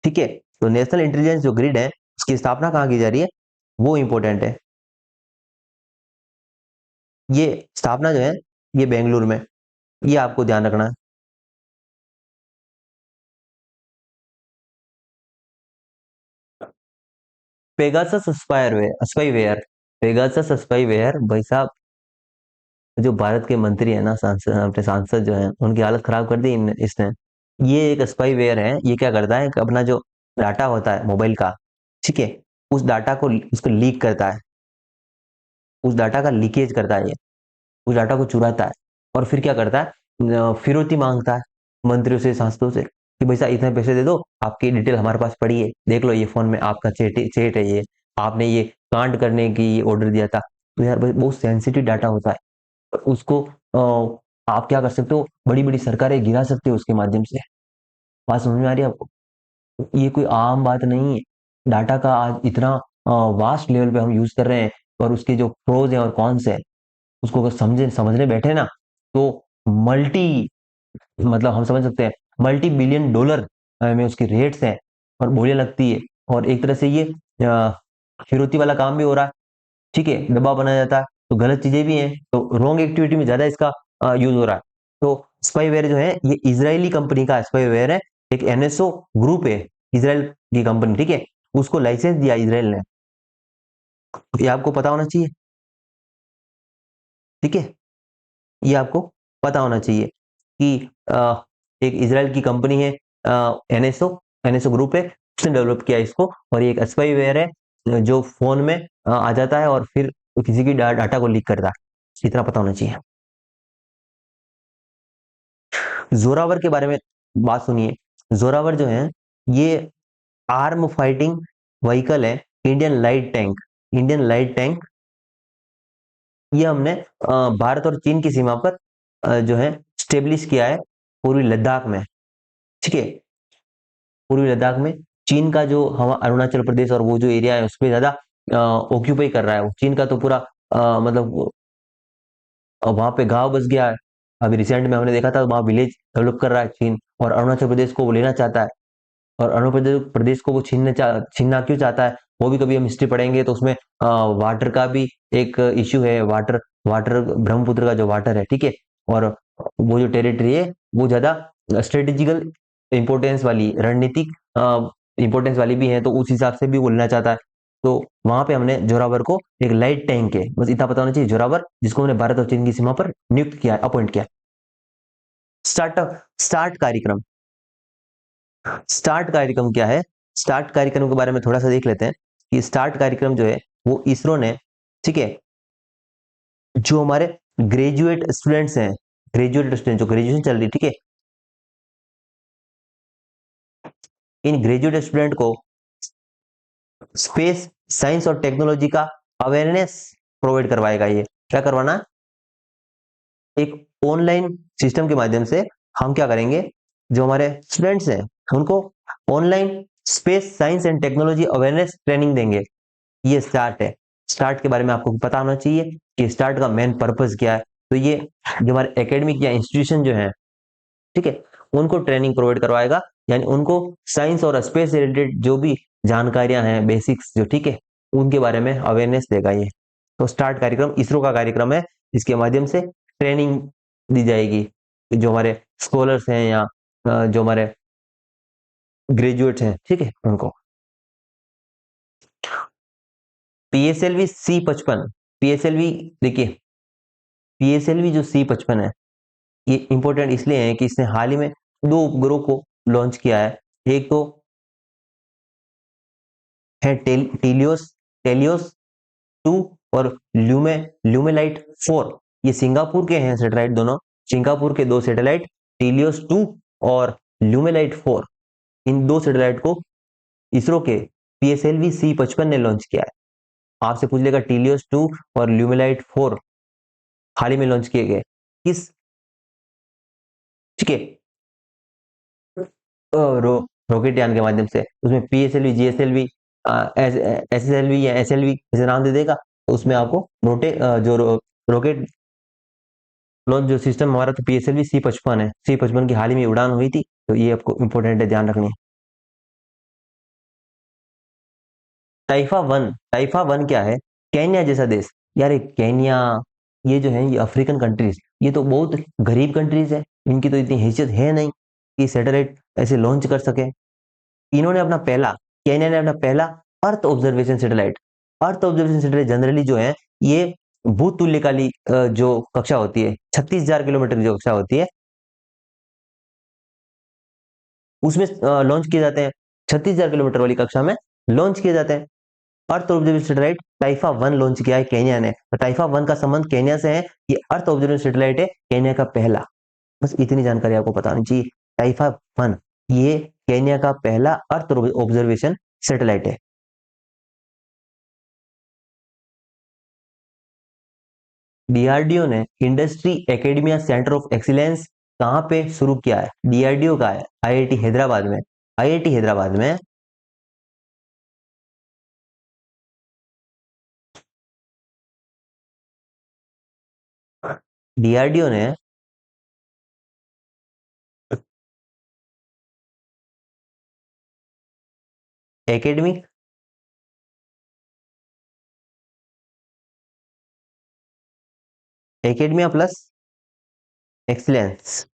ठीक है। तो नेशनल इंटेलिजेंस जो ग्रिड है उसकी स्थापना कहाँ की जा रही है, वो इंपॉर्टेंट है। ये स्थापना जो है ये बेंगलुरु में, ये आपको ध्यान रखना है। पेगासस स्पाईवेयर, पेगासस स्पाईवेयर भाई साहब, जो भारत के मंत्री है ना, सांसद, अपने सांसद जो है उनकी हालत खराब कर दी इसने। ये एक स्पाईवेयर है, ये क्या करता है कि अपना जो डाटा होता है मोबाइल का, ठीक है, उस डाटा को उसको लीक करता है, उस डाटा का लीकेज करता है ये, उस डाटा को चुराता है, और फिर क्या करता है, फिरौती मांगता है मंत्रियों से, सांसदों से, कि भाई साहब इतने पैसे दे दो, आपकी डिटेल हमारे पास पड़ी है, देख लो ये फोन में आपका चेट है, ये आपने ये कांड करने की ये ऑर्डर दिया था। तो यार भाई बहुत सेंसिटिव डाटा होता है, उसको आप क्या कर सकते हो, बड़ी बड़ी सरकारें गिरा सकते हो उसके माध्यम से। बात समझ में आ रही है आपको? ये कोई आम बात नहीं है। डाटा का आज इतना वास्ट लेवल पे हम यूज कर रहे हैं, और उसके जो प्रोज हैं और कॉन्स है, उसको अगर समझने बैठे ना, तो मल्टी, मतलब हम समझ सकते हैं मल्टी बिलियन डॉलर में उसकी रेट्स हैं, और बोलियां लगती है। और एक तरह से ये फिरौती वाला काम भी हो रहा है, ठीक है, दबाव बनाया जाता है, तो गलत चीजें भी हैं, तो रॉन्ग एक्टिविटी में ज्यादा इसका यूज हो रहा है। तो स्पाईवेयर जो है ये इजरायली कंपनी का स्पाईवेयर है, एक एनएसओ ग्रुप है, इजराइल की कंपनी, ठीक है, उसको लाइसेंस दिया इजराइल ने। ये आपको पता होना चाहिए, ठीक है, ये आपको पता होना चाहिए कि एक इजराइल की कंपनी है, एनएसओ, एनएसओ ग्रुप है, उसने डेवलप किया इसको, और ये एक स्पाईवेयर है जो फोन में आ जाता है और फिर किसी की डाटा को लीक करता है, इतना पता होना चाहिए। जोरावर के बारे में बात सुनिए। जोरावर जो है ये आर्म फाइटिंग व्हीकल है, Indian light tank, Indian light tank. ये हमने भारत और चीन की सीमा पर जो है स्टेब्लिश किया है, पूर्वी लद्दाख में, ठीक है, पूर्वी लद्दाख में। चीन का जो हम अरुणाचल प्रदेश और वो जो एरिया है उस पर ज्यादा ऑक्यूपाई कर रहा है वो, चीन का तो पूरा मतलब वहां पे गांव बस गया है। अभी रिसेंट में हमने देखा था वहां विलेज डेवलप कर रहा है चीन, और अरुणाचल प्रदेश को वो लेना चाहता है। और अरुणाचल प्रदेश प्रदेश को वो छीनना क्यों चाहता है, वो भी कभी हम हिस्ट्री पढ़ेंगे, तो उसमें वाटर का भी एक इश्यू है, वाटर, वाटर ब्रह्मपुत्र का जो वाटर है, ठीक है, और वो जो टेरिटरी है वो ज्यादा स्ट्रेटेजिकल इंपोर्टेंस वाली, रणनीतिक इंपोर्टेंस वाली भी है, तो उस हिसाब से भी वो लेना चाहता है। तो वहां पे हमने जोरावर को एक लाइट टैंक है, बस इतना पता होना चाहिए, जोरावर जिसको हमने भारत और चीन की सीमा पर नियुक्त किया, अपॉइंट किया। स्टार्ट कार्यक्रम। स्टार्ट कार्यक्रम क्या है? स्टार्ट कार्यक्रम के बारे में थोड़ा सा देख लेते हैं कि स्टार्ट कार्यक्रम जो है वो इसरो ने, ठीक है, जो हमारे ग्रेजुएट स्टूडेंट्स हैं, ग्रेजुएट स्टूडेंट जो ग्रेजुएशन चल रही है, ठीक है, इन ग्रेजुएट स्टूडेंट को स्पेस साइंस और टेक्नोलॉजी का अवेयरनेस प्रोवाइड करवाएगा। ये क्या करवाना? एक ऑनलाइन सिस्टम के माध्यम से हम क्या करेंगे, जो हमारे स्टूडेंट्स हैं उनको online space science and technology awareness training देंगे। ये स्टार्ट है। स्टार्ट के बारे में आपको पता होना चाहिए कि स्टार्ट का मेन पर्पस क्या है। तो ये जो हमारे एकेडमिक या इंस्टीट्यूशन जो है, ठीक है, उनको ट्रेनिंग प्रोवाइड करवाएगा, यानी उनको साइंस और स्पेस से रिलेटेड जो भी जानकारियां हैं, बेसिक्स जो, ठीक है, उनके बारे में अवेयरनेस देगा ये। तो स्टार्ट कार्यक्रम इसरो का कार्यक्रम है, इसके माध्यम से ट्रेनिंग दी जाएगी जो हमारे स्कॉलर्स हैं या जो हमारे ग्रेजुएट्स हैं, ठीक है, उनको। पीएसएलवी C55, पीएसएलवी, देखिए पीएसएलवी जो C55 है, ये इंपॉर्टेंट इसलिए है कि इसने हाल ही में दो उपग्रहों को लॉन्च किया है। एक तो है टेलियोस टेलियोस 2 और ल्यूमेलाइट 4। ये सिंगापुर के हैं सैटेलाइट दोनों। सिंगापुर के दो सैटेलाइट टेलियोस 2 और ल्यूमेलाइट 4, इन दो सैटेलाइट को इसरो के पीएसएलवी C55 ने लॉन्च किया है। आपसे पूछ लेगा टीलियोस 2 और ल्यूमेलाइट 4 हाल ही में लॉन्च किए गए किस, ठीक है, रॉकेट यान के माध्यम से। उसमें पीएसएलवी, जीएसएलवी, एसएसएलवी या एसएलवी ऐसे नाम दे देगा। तो उसमें आपको जो रॉकेट लॉन्च जो सिस्टम हमारा, तो पीएसएलवी C55 है। C55 की हाल ही में उड़ान हुई थी, तो ये आपको इंपॉर्टेंट है, ध्यान रखनी है। टाइफा 1 क्या है? केन्या जैसा देश। यार ये केन्या, ये जो है ये अफ्रीकन कंट्रीज, ये तो बहुत गरीब कंट्रीज है, इनकी तो इतनी हैसियत है नहीं कि सैटेलाइट ऐसे लॉन्च कर सके। इन्होंने अपना पहला, केन्या ने अपना पहला earth observation satellite, earth observation satellite generally जो है ये भूतुल्यकाली जो कक्षा होती है, 36,000 किलोमीटर की जो कक्षा होती है, उसमें लॉन्च किए जाते हैं। 36,000 किलोमीटर वाली कक्षा में लॉन्च किए जाते हैं। अर्थ ऑब्जर्वेशन सैटेलाइट टाइफा 1 लॉन्च किया है केन्या ने। तो टाइफा 1 का संबंध केन्या से है। ये अर्थ ऑब्जर्वेशन सैटेलाइट है, केन्या का पहला। बस इतनी जानकारी आपको पता होनी चाहिए। टाइफा 1 ये केन्या का पहला अर्थ ऑब्जर्वेशन सैटेलाइट है। डीआरडीओ ने industry academia centre of excellence कहाँ पे शुरू किया है? डीआरडीओ का है आईआईटी हैदराबाद में। आईआईटी हैदराबाद में डीआरडीओ ने एकेडमिक एकेडमिया प्लस एक्सीलेंस,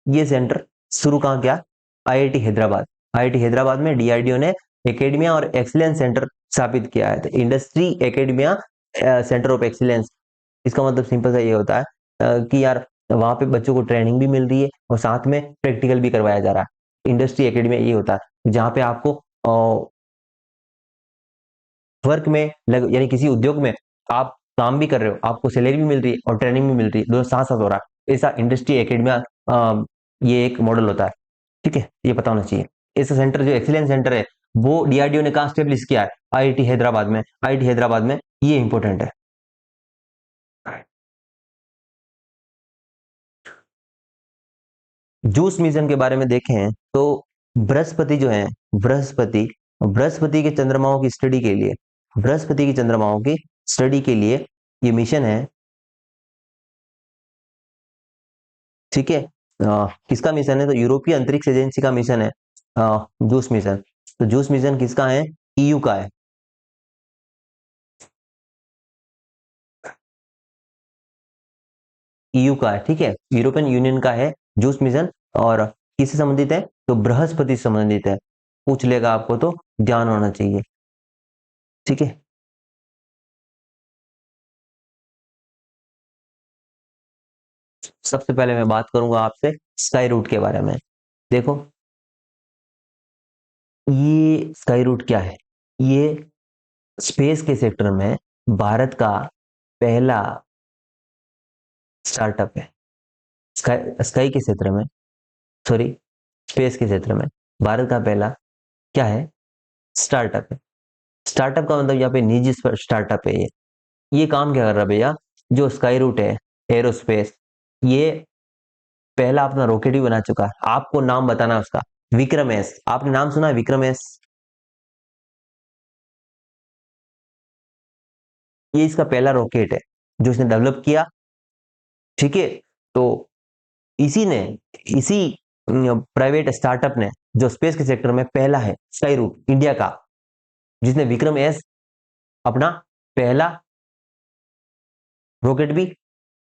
ये सेंटर शुरू कहाँ किया? आईआईटी हैदराबाद। आईआईटी हैदराबाद में डीआरडीओ ने एकेडमिया और एक्सीलेंस सेंटर स्थापित किया है। तो industry academia centre of excellence, इसका मतलब सिंपल सा ये होता है कि यार वहां पे बच्चों को ट्रेनिंग भी मिल रही है और साथ में प्रैक्टिकल भी करवाया जा रहा है। इंडस्ट्री एकेडमिया ये होता है जहाँ पे आपको वर्क में यानी किसी उद्योग में आप काम भी कर रहे हो, आपको सैलरी भी मिल रही है और ट्रेनिंग भी मिल रही है, दोनों साथ साथ हो रहा है। ऐसा इंडस्ट्री एकेडमिया ये एक मॉडल होता है, ठीक है, ये पता होना चाहिए। ऐसा सेंटर जो एक्सीलेंस सेंटर है वो डीआरडीओ ने कहाँ स्टेब्लिश किया है? आईआईटी हैदराबाद में। आईआईटी हैदराबाद में, ये इंपॉर्टेंट है। जूस मिशन के बारे में देखें तो बृहस्पति जो है, बृहस्पति बृहस्पति के चंद्रमाओं की स्टडी के लिए, बृहस्पति की चंद्रमाओं की स्टडी के लिए ये मिशन है, ठीक है। किसका मिशन है? तो यूरोपीय अंतरिक्ष एजेंसी का मिशन है जूस मिशन। तो जूस मिशन किसका है? ईयू का है। ईयू का है, ठीक है, यूरोपियन यूनियन का है जूस मिशन। और किससे संबंधित है? तो बृहस्पति से संबंधित है। पूछ लेगा आपको तो ध्यान होना चाहिए। ठीक है, सबसे पहले मैं बात करूंगा आपसे स्काई रूट के बारे में। देखो, ये स्काई रूट क्या है? ये स्पेस के सेक्टर में भारत का पहला स्टार्टअप है। स्काई स्काई के क्षेत्र में, सॉरी, स्पेस के क्षेत्र में भारत का पहला क्या है? स्टार्टअप है। स्टार्टअप का मतलब यहाँ पे निजी स्टार्टअप है ये काम क्या कर रहा है भैया? जो स्काई रूट है एरोस्पेस, ये पहला अपना रॉकेट भी बना चुका है। आपको नाम बताना है उसका, विक्रम एस। आपने नाम सुना है विक्रम एस? ये इसका पहला रॉकेट है जो इसने डेवलप किया। ठीक है, तो इसी ने, इसी प्राइवेट स्टार्टअप ने, जो स्पेस के सेक्टर में पहला है स्काई रूट इंडिया का, जिसने विक्रम एस अपना पहला रॉकेट भी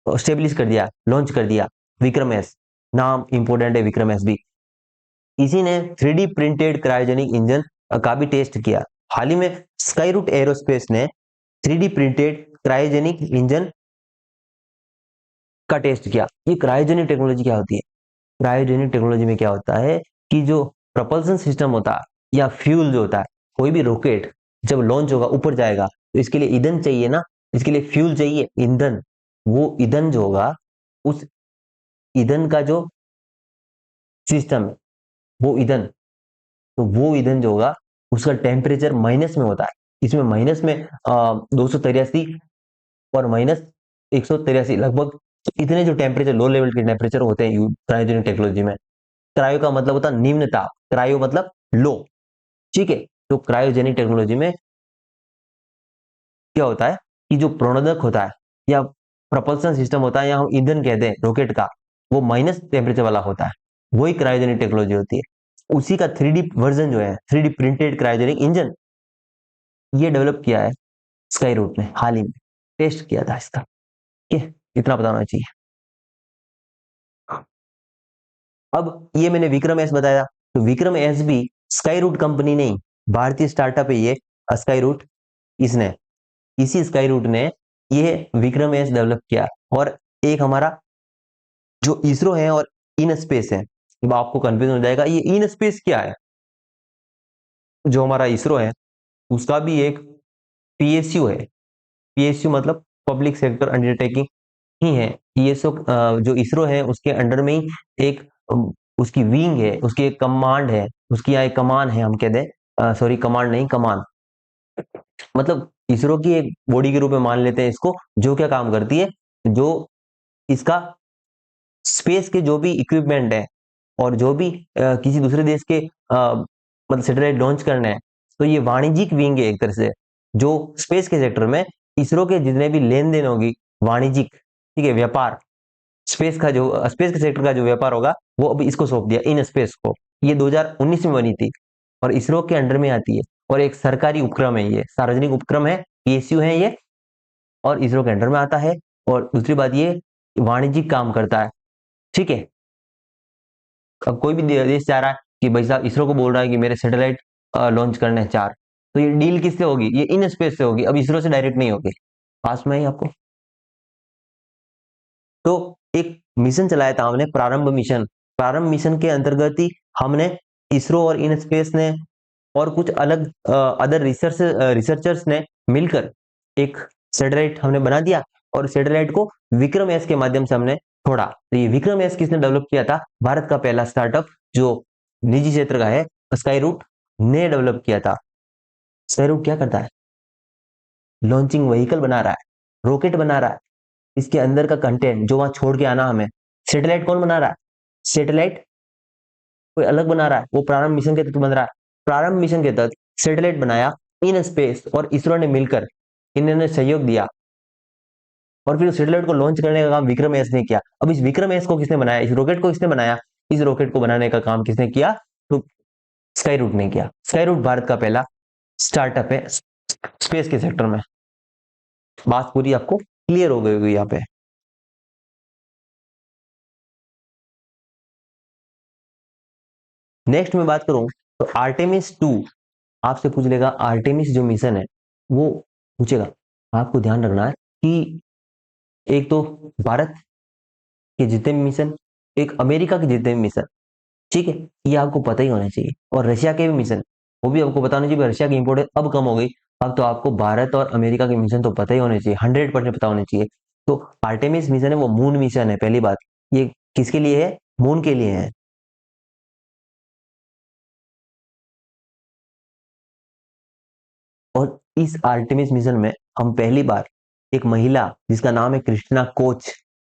स्टेब्लिश कर दिया, लॉन्च कर दिया। विक्रम एस नाम इंपोर्टेंट है, विक्रम एस भी। इसी ने 3D प्रिंटेड क्रायोजेनिक इंजन का भी टेस्ट किया। हाल ही में स्काई रूट एरोस्पेस ने 3D प्रिंटेड क्रायोजेनिक इंजन का टेस्ट किया। ये क्रायोजेनिक टेक्नोलॉजी क्या होती है? क्रायोजेनिक टेक्नोलॉजी में क्या होता है कि जो प्रपल्सन सिस्टम होता है या फ्यूल जो होता है, कोई भी रॉकेट जब लॉन्च होगा, ऊपर जाएगा, तो इसके लिए ईंधन चाहिए ना, इसके लिए फ्यूल चाहिए, ईंधन। वो ईंधन जो होगा, उस ईंधन का जो सिस्टम है, वो ईंधन, तो वो ईंधन जो होगा उसका टेम्परेचर माइनस में होता है। इसमें माइनस में 283 और -183 लगभग, इतने जो टेम्परेचर, लो लेवल के टेम्परेचर होते हैं क्रायोजेनिक टेक्नोलॉजी में। क्रायो का मतलब होता है निम्न ताप, क्रायो मतलब लो। ठीक है, तो क्रायोजेनिक टेक्नोलॉजी में क्या होता है कि जो प्रणोदक होता है या प्रपल्सन सिस्टम होता है, या हम ईंधन कहते हैं रॉकेट का, वो माइनस टेम्परेचर वाला होता है, वही क्रायोजेनिक टेक्नोलॉजी होती है। उसी का 3D वर्जन जो है, 3D प्रिंटेड क्रायोजेनिक इंजन, ये डेवलप किया है स्काई रूट ने हाल ही में, टेस्ट किया था इसका। ठीक है, इतना पता होना चाहिए। अब ये मैंने विक्रम एस बताया, तो विक्रम एस भी स्काई रूट कंपनी नहीं, भारतीय स्टार्टअप है ये स्काई रूट। इसने, इसी स्काई रूट ने ये विक्रम एस डेवलप किया। और एक हमारा जो इसरो है और इन स्पेस है, अब आपको कंफ्यूजन हो जाएगा ये इन स्पेस क्या है। जो हमारा इसरो है उसका भी एक पीएसयू है। पीएसयू मतलब पब्लिक सेक्टर अंडरटेकिंग ही है। पीएसयू जो इसरो है उसके अंडर में ही एक उसकी विंग है, उसकी एक कमांड है, उसकी यहाँ एक कमान है, हम कह दें, सॉरी कमांड नहीं, कमान। मतलब इसरो की एक बॉडी के रूप में मान लेते हैं इसको, जो क्या काम करती है, जो इसका स्पेस के जो भी इक्विपमेंट है और जो भी किसी दूसरे देश के मतलब सैटेलाइट लॉन्च करना है, तो ये वाणिज्यिक विंग है एक तरह से, जो स्पेस के सेक्टर में इसरो के जितने भी लेन देन होगी वाणिज्यिक, ठीक है, व्यापार, स्पेस का जो स्पेस के सेक्टर का जो व्यापार होगा, वो अभी इसको सौंप दिया, इन स्पेस को। ये 2019 में बनी थी और इसरो के अंडर में आती है, और एक सरकारी उपक्रम है, ये सार्वजनिक उपक्रम है, पीएसयू है ये, और इसरो के अंडर में आता है। और दूसरी बात, ये वाणिज्यिक काम करता है। ठीक है, अब कोई भी देश चाह रहा है कि भाई साहब, इसरो को बोल रहा है कि मेरे सैटेलाइट लॉन्च करने हैं 4, तो ये डील किससे होगी? ये इन स्पेस से होगी, अब इसरो से डायरेक्ट नहीं होगी। पास में ही आपको, तो एक मिशन चलाया था हमने, प्रारंभ मिशन। प्रारंभ मिशन के अंतर्गत ही हमने, इसरो और इन स्पेस ने और कुछ अलग अदर रिसर्चर्स ने मिलकर एक सैटेलाइट हमने बना दिया, और सैटेलाइट को विक्रम एस के माध्यम से हमने छोड़ा। तो ये विक्रम एस किसने डेवलप किया था? भारत का पहला स्टार्टअप जो निजी क्षेत्र का है, स्काई रूट ने डेवलप किया था। स्काई रूट क्या करता है? लॉन्चिंग व्हीकल बना रहा है, रॉकेट बना रहा है। इसके अंदर का कंटेंट जो वहां छोड़ के आना हमें, सैटेलाइट कौन बना रहा है? सैटेलाइट कोई अलग बना रहा है, वो प्रारंभ मिशन के तहत बन रहा है। प्रारंभ मिशन के तहत सैटेलाइट बनाया इन स्पेस, और इसरो ने मिलकर इन्होंने सहयोग दिया, और फिर सैटेलाइट को लॉन्च करने का काम विक्रम एस ने किया। अब इस विक्रम एस को किसने बनाया? इस रॉकेट को किसने बनाया? इस रॉकेट को बनाने का काम किसने किया? तो स्काई रूट ने किया। स्काई रूट भारत का पहला स्टार्टअप है स्पेस के सेक्टर में। बात पूरी आपको क्लियर हो गई होगी यहाँ पे। नेक्स्ट मैं बात करूं तो आर्टेमिस 2 आपसे पूछ लेगा, आर्टेमिस जो मिशन है वो पूछेगा। आपको ध्यान रखना है कि एक तो भारत के जितने भी मिशन, एक अमेरिका के जितने भी मिशन, ठीक है, ये आपको पता ही होना चाहिए। और रशिया के भी मिशन, वो भी आपको पता होना चाहिए। रशिया की इंपोर्टेंस अब कम हो गई, अब तो आपको भारत और अमेरिका के मिशन तो पता ही होने चाहिए, 100% पता होने चाहिए। तो आर्टेमिस मिशन है वो मून मिशन है, पहली बात। ये किसके लिए है? मून के लिए है। और इस आर्टेमिस मिशन में हम पहली बार एक महिला जिसका नाम है कृष्णा कोच,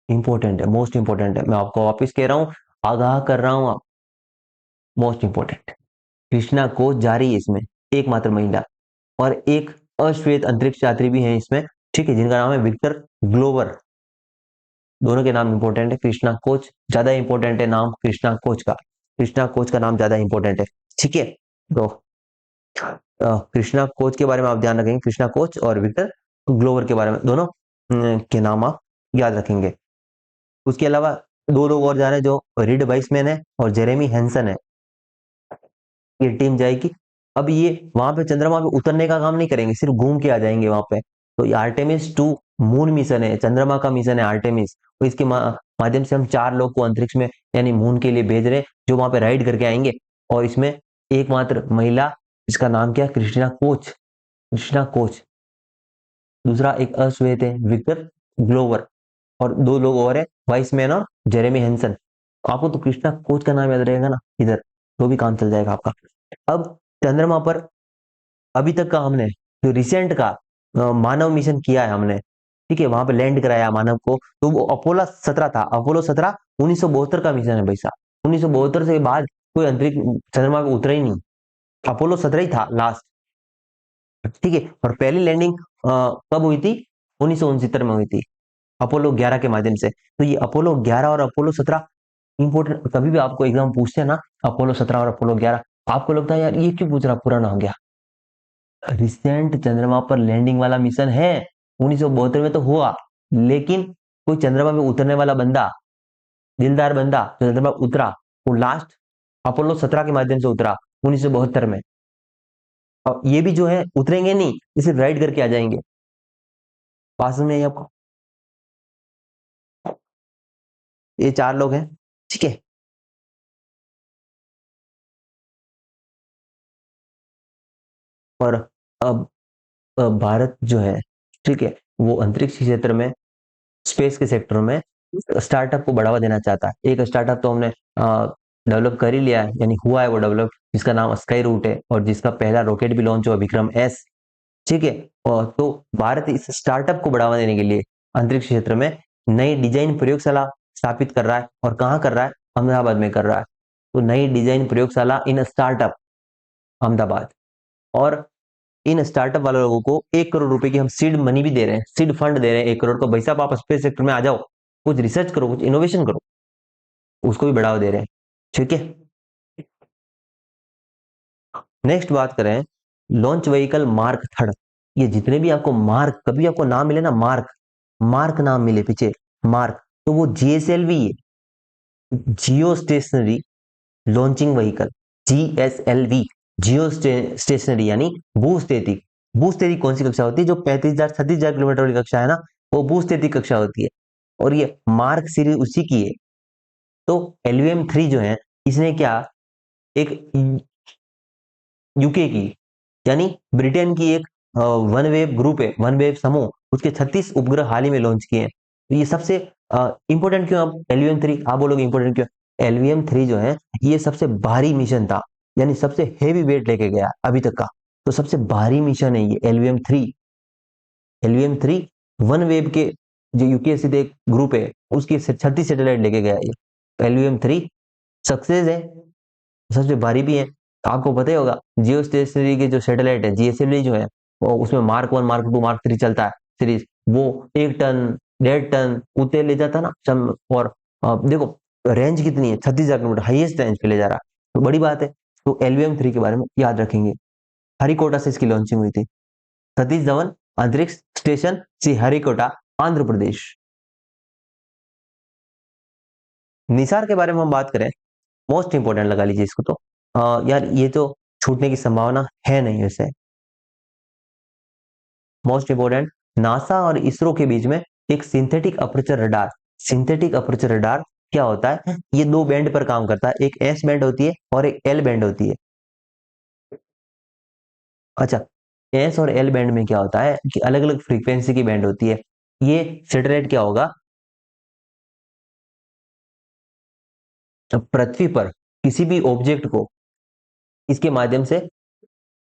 इंपॉर्टेंट है, मोस्ट इंपॉर्टेंट है, मैं आपको वापस कह रहा हूं, आगाह कर रहा हूं, मोस्ट इंपॉर्टेंट। कृष्णा कोच जा रही है इसमें, एकमात्र महिला। और एक अश्वेत अंतरिक्ष यात्री भी है इसमें, ठीक है, जिनका नाम है विक्टर ग्लोवर। दोनों के नाम इंपॉर्टेंट है। कृष्णा कोच ज्यादा इंपॉर्टेंट है, नाम कृष्णा कोच का, कृष्णा कोच का नाम ज्यादा इंपॉर्टेंट है, ठीक है। तो कृष्णा कोच के बारे में आप ध्यान रखेंगे, कृष्णा कोच और विक्टर ग्लोवर के बारे में, दोनों के नाम आप याद रखेंगे। उसके अलावा दो लोग और जा रहे हैं, जो रीड वाइसमैन है और जेरेमी हैंसन है, ये टीम जाएगी। अब ये वहां पे चंद्रमा पे उतरने का काम नहीं करेंगे, सिर्फ घूम के आ जाएंगे वहां पे। तो ये आर्टेमिस 2 मून मिशन है, चंद्रमा का मिशन है आर्टेमिस। तो इसके माध्यम से हम 4 लोग को अंतरिक्ष में यानी मून के लिए भेज रहे हैं, जो वहां पे राइड करके आएंगे। और इसमें एकमात्र महिला, इसका नाम क्या? Krishna coach, Krishna coach. दूसरा एक अश्वेत है विक्टर ग्लोवर, और दो लोग और है, वाइसमैन और जेरेमी हेंसन। आपको तो कृष्णा कोच का नाम याद रहेगा ना इधर, तो भी काम चल जाएगा आपका। अब चंद्रमा पर अभी तक का हमने जो रिसेंट का मानव मिशन किया है हमने, ठीक है, वहां पे लैंड कराया मानव को, तो वो अपोलो 17 था। अपोलो 17 1972 का मिशन है भाई साहब। 1972 से बाद कोई अंतरिक्ष चंद्रमा पे उतरा ही नहीं, अपोलो 17 ही था लास्ट, ठीक है। और पहली लैंडिंग कब हुई थी? 1969 में हुई थी, अपोलो 11 के माध्यम से। तो ये अपोलो 11 और अपोलो 17 इंपोर्टेंट, कभी भी आपको एग्जाम पूछते हैं ना, अपोलो 17 और अपोलो 11, आपको लगता है यार ये क्यों पूछ रहा, पुराना हो गया। रिसेंट चंद्रमा पर लैंडिंग वाला मिशन है, 1972 में तो हुआ, लेकिन कोई चंद्रमा पे उतरने वाला बंदा, दिलदार बंदा जो चंद्रमा पर उतरा, वो लास्ट अपोलो 17 के माध्यम से उतरा 1972 में। और ये भी जो है उतरेंगे नहीं, ये सिर्फ राइड करके आ जाएंगे। पास में ही आपको ये 4 लोग हैं, ठीक है। और अब भारत जो है, ठीक है, वो अंतरिक्ष क्षेत्र में, स्पेस के सेक्टर में स्टार्टअप को बढ़ावा देना चाहता है। एक स्टार्टअप तो हमने डेवलप कर ही लिया है, यानी हुआ है वो डेवलप, जिसका नाम स्काई रूट है, और जिसका पहला रॉकेट भी लॉन्च हुआ, विक्रम-S, ठीक है। और तो भारत इस स्टार्टअप को बढ़ावा देने के लिए अंतरिक्ष क्षेत्र में नई डिजाइन प्रयोगशाला स्थापित कर रहा है। और कहाँ कर रहा है? अहमदाबाद में कर रहा है। तो नई डिजाइन प्रयोगशाला इन स्टार्टअप, अहमदाबाद। और इन स्टार्टअप वाले लोगों को 1 करोड़ रुपए की हम सीड मनी भी दे रहे हैं, सीड फंड दे रहे हैं 1 करोड़ को। भाई साहब आप स्पेस सेक्टर में आ जाओ, कुछ रिसर्च करो, कुछ इनोवेशन करो, उसको भी बढ़ावा दे रहे हैं, ठीक है। नेक्स्ट बात करें, लॉन्च व्हीकल मार्क 3। ये जितने भी आपको मार्क, कभी आपको नाम मिले ना, मार्क, मार्क नाम मिले पीछे, मार्क, तो वो जीएसएलवी है, जियो स्टेशनरी लॉन्चिंग व्हीकल, जीएसएलवी, जियो स्टेशनरी यानी भूस्थितिक। भूस्थितिक कौन सी कक्षा होती है? जो 35,000 36,000 किलोमीटर वाली कक्षा है ना, वो भूस्थितिक कक्षा होती है। और ये मार्क सीरीज उसी की है। तो LVM-3 जो है, इसने क्या, एक यूके की, यानी ब्रिटेन की एक वन वेब ग्रुप है, वन वेब समूह, उसके 36 उपग्रह हाल ही में लॉन्च किए हैं। तो ये सबसे इंपॉर्टेंट क्यों? अब LVM-3 आप बोलोगे इंपॉर्टेंट क्यों? LVM-3 जो है, ये सबसे भारी मिशन था, यानी सबसे हेवी वेट लेके गया अभी तक का। तो सबसे भारी मिशन है ये LVM-3। LVM-3 वन वेब के जो यूके स्थित एक ग्रुप है, उसकी 36 सैटेलाइट लेके गया ये। तो LVM-3 सक्सेस है, सबसे भारी भी है। तो आपको पता ही होगा, जियो स्टेशनरी के जो सैटेलाइट है, जीएसएलवी जो है, वो उसमें Mark 1 Mark 2 Mark 3 चलता है सीरीज, वो 1 टन 1.5 टन उतने ले जाता है ना और देखो रेंज कितनी है, 36,000 किलोमीटर, हाईएस्ट रेंज पे ले जा रहा है, तो बड़ी बात है। तो LVM-3 के बारे में याद रखेंगे। हरिकोटा से इसकी लॉन्चिंग हुई थी, सतीश धवन अंतरिक्ष स्टेशन श्री हरिकोटा, आंध्र प्रदेश। निसार के बारे में हम बात करें, मोस्ट इंपोर्टेंट लगा लीजिए इसको तो। यार ये तो छूटने की संभावना है नहीं वैसे। मोस्ट इंपोर्टेंट, नासा और इसरो के बीच में एक synthetic aperture radar, synthetic aperture radar क्या होता है, ये दो बैंड पर काम करता है, एक एस बैंड होती है और एक एल बैंड होती है। अच्छा, एस और एल बैंड में क्या होता है कि अलग अलग फ्रीक्वेंसी की बैंड होती है। ये सैटेलाइट क्या होगा, पृथ्वी पर किसी भी ऑब्जेक्ट को इसके माध्यम से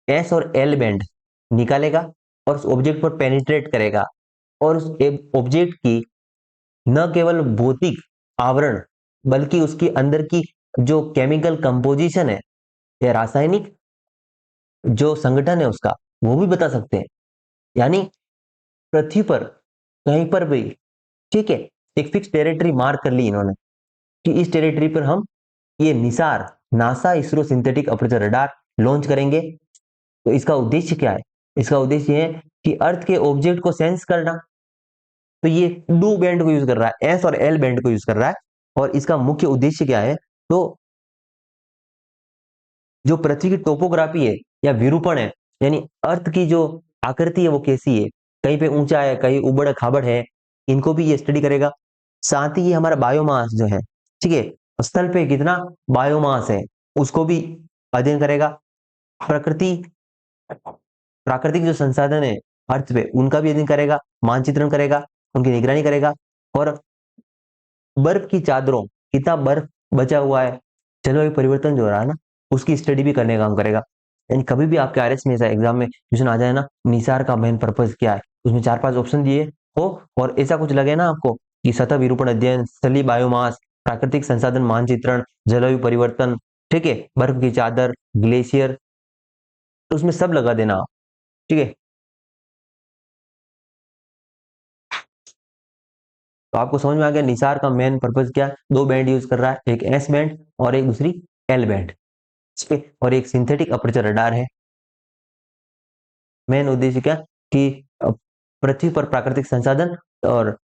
एस और एल बैंड निकालेगा और उस ऑब्जेक्ट पर पेनिट्रेट करेगा, और उस ऑब्जेक्ट की न केवल भौतिक आवरण बल्कि उसके अंदर की जो केमिकल कंपोजिशन है या रासायनिक जो संगठन है उसका, वो भी बता सकते हैं। यानी पृथ्वी पर कहीं पर भी, ठीक है, एक फिक्स टेरिटरी मार्क कर ली इन्होंने कि इस टेरिटरी पर हम ये Nisar, NASA ISRO synthetic aperture radar launch करेंगे। तो इसका उद्देश्य क्या है, इसका उद्देश्य है कि अर्थ के ऑब्जेक्ट को सेंस करना। तो ये दो बैंड को यूज कर रहा है, एस और एल बैंड को यूज कर रहा है। और इसका मुख्य उद्देश्य क्या है, तो जो पृथ्वी की टोपोग्राफी है या विरूपण है, यानी अर्थ की जो आकृति है वो कैसी है, कहीं पे ऊंचा है कहीं उबड़ खाबड़ है, इनको भी ये स्टडी करेगा। साथ ही ये हमारा बायोमास जो है, ठीक है, स्थल पे कितना बायोमास है उसको भी अध्ययन करेगा। प्रकृति, प्राकृतिक जो संसाधन है अर्थ पे उनका भी अध्ययन करेगा, मानचित्रण करेगा, उनकी निगरानी करेगा। और बर्फ की चादरों, कितना बर्फ बचा हुआ है, जलवायु परिवर्तन जो हो रहा है ना, उसकी स्टडी भी करने का काम करेगा। यानी कभी भी आपके आरएस में ऐसा एग्जाम में क्वेश्चन आ जाए ना, निसार का मेन पर्पज क्या है, उसमें चार पांच ऑप्शन दिए हो और ऐसा कुछ लगे ना आपको कि सतह विरूपण अध्ययन, स्थलीय बायोमास, प्राकृतिक संसाधन मानचित्रण, जलवायु परिवर्तन, ठीक है, बर्फ की चादर, ग्लेशियर, तो उसमें सब लगा देना आप, ठीक है। तो आपको समझ में आ गया निसार का मेन पर्पज क्या है, दो बैंड यूज कर रहा है, एक एस बैंड और एक दूसरी एल बैंड, ठीक है, और एक सिंथेटिक अपर्चर रडार है। मेन उद्देश्य क्या कि पृथ्वी पर प्राकृतिक संसाधन और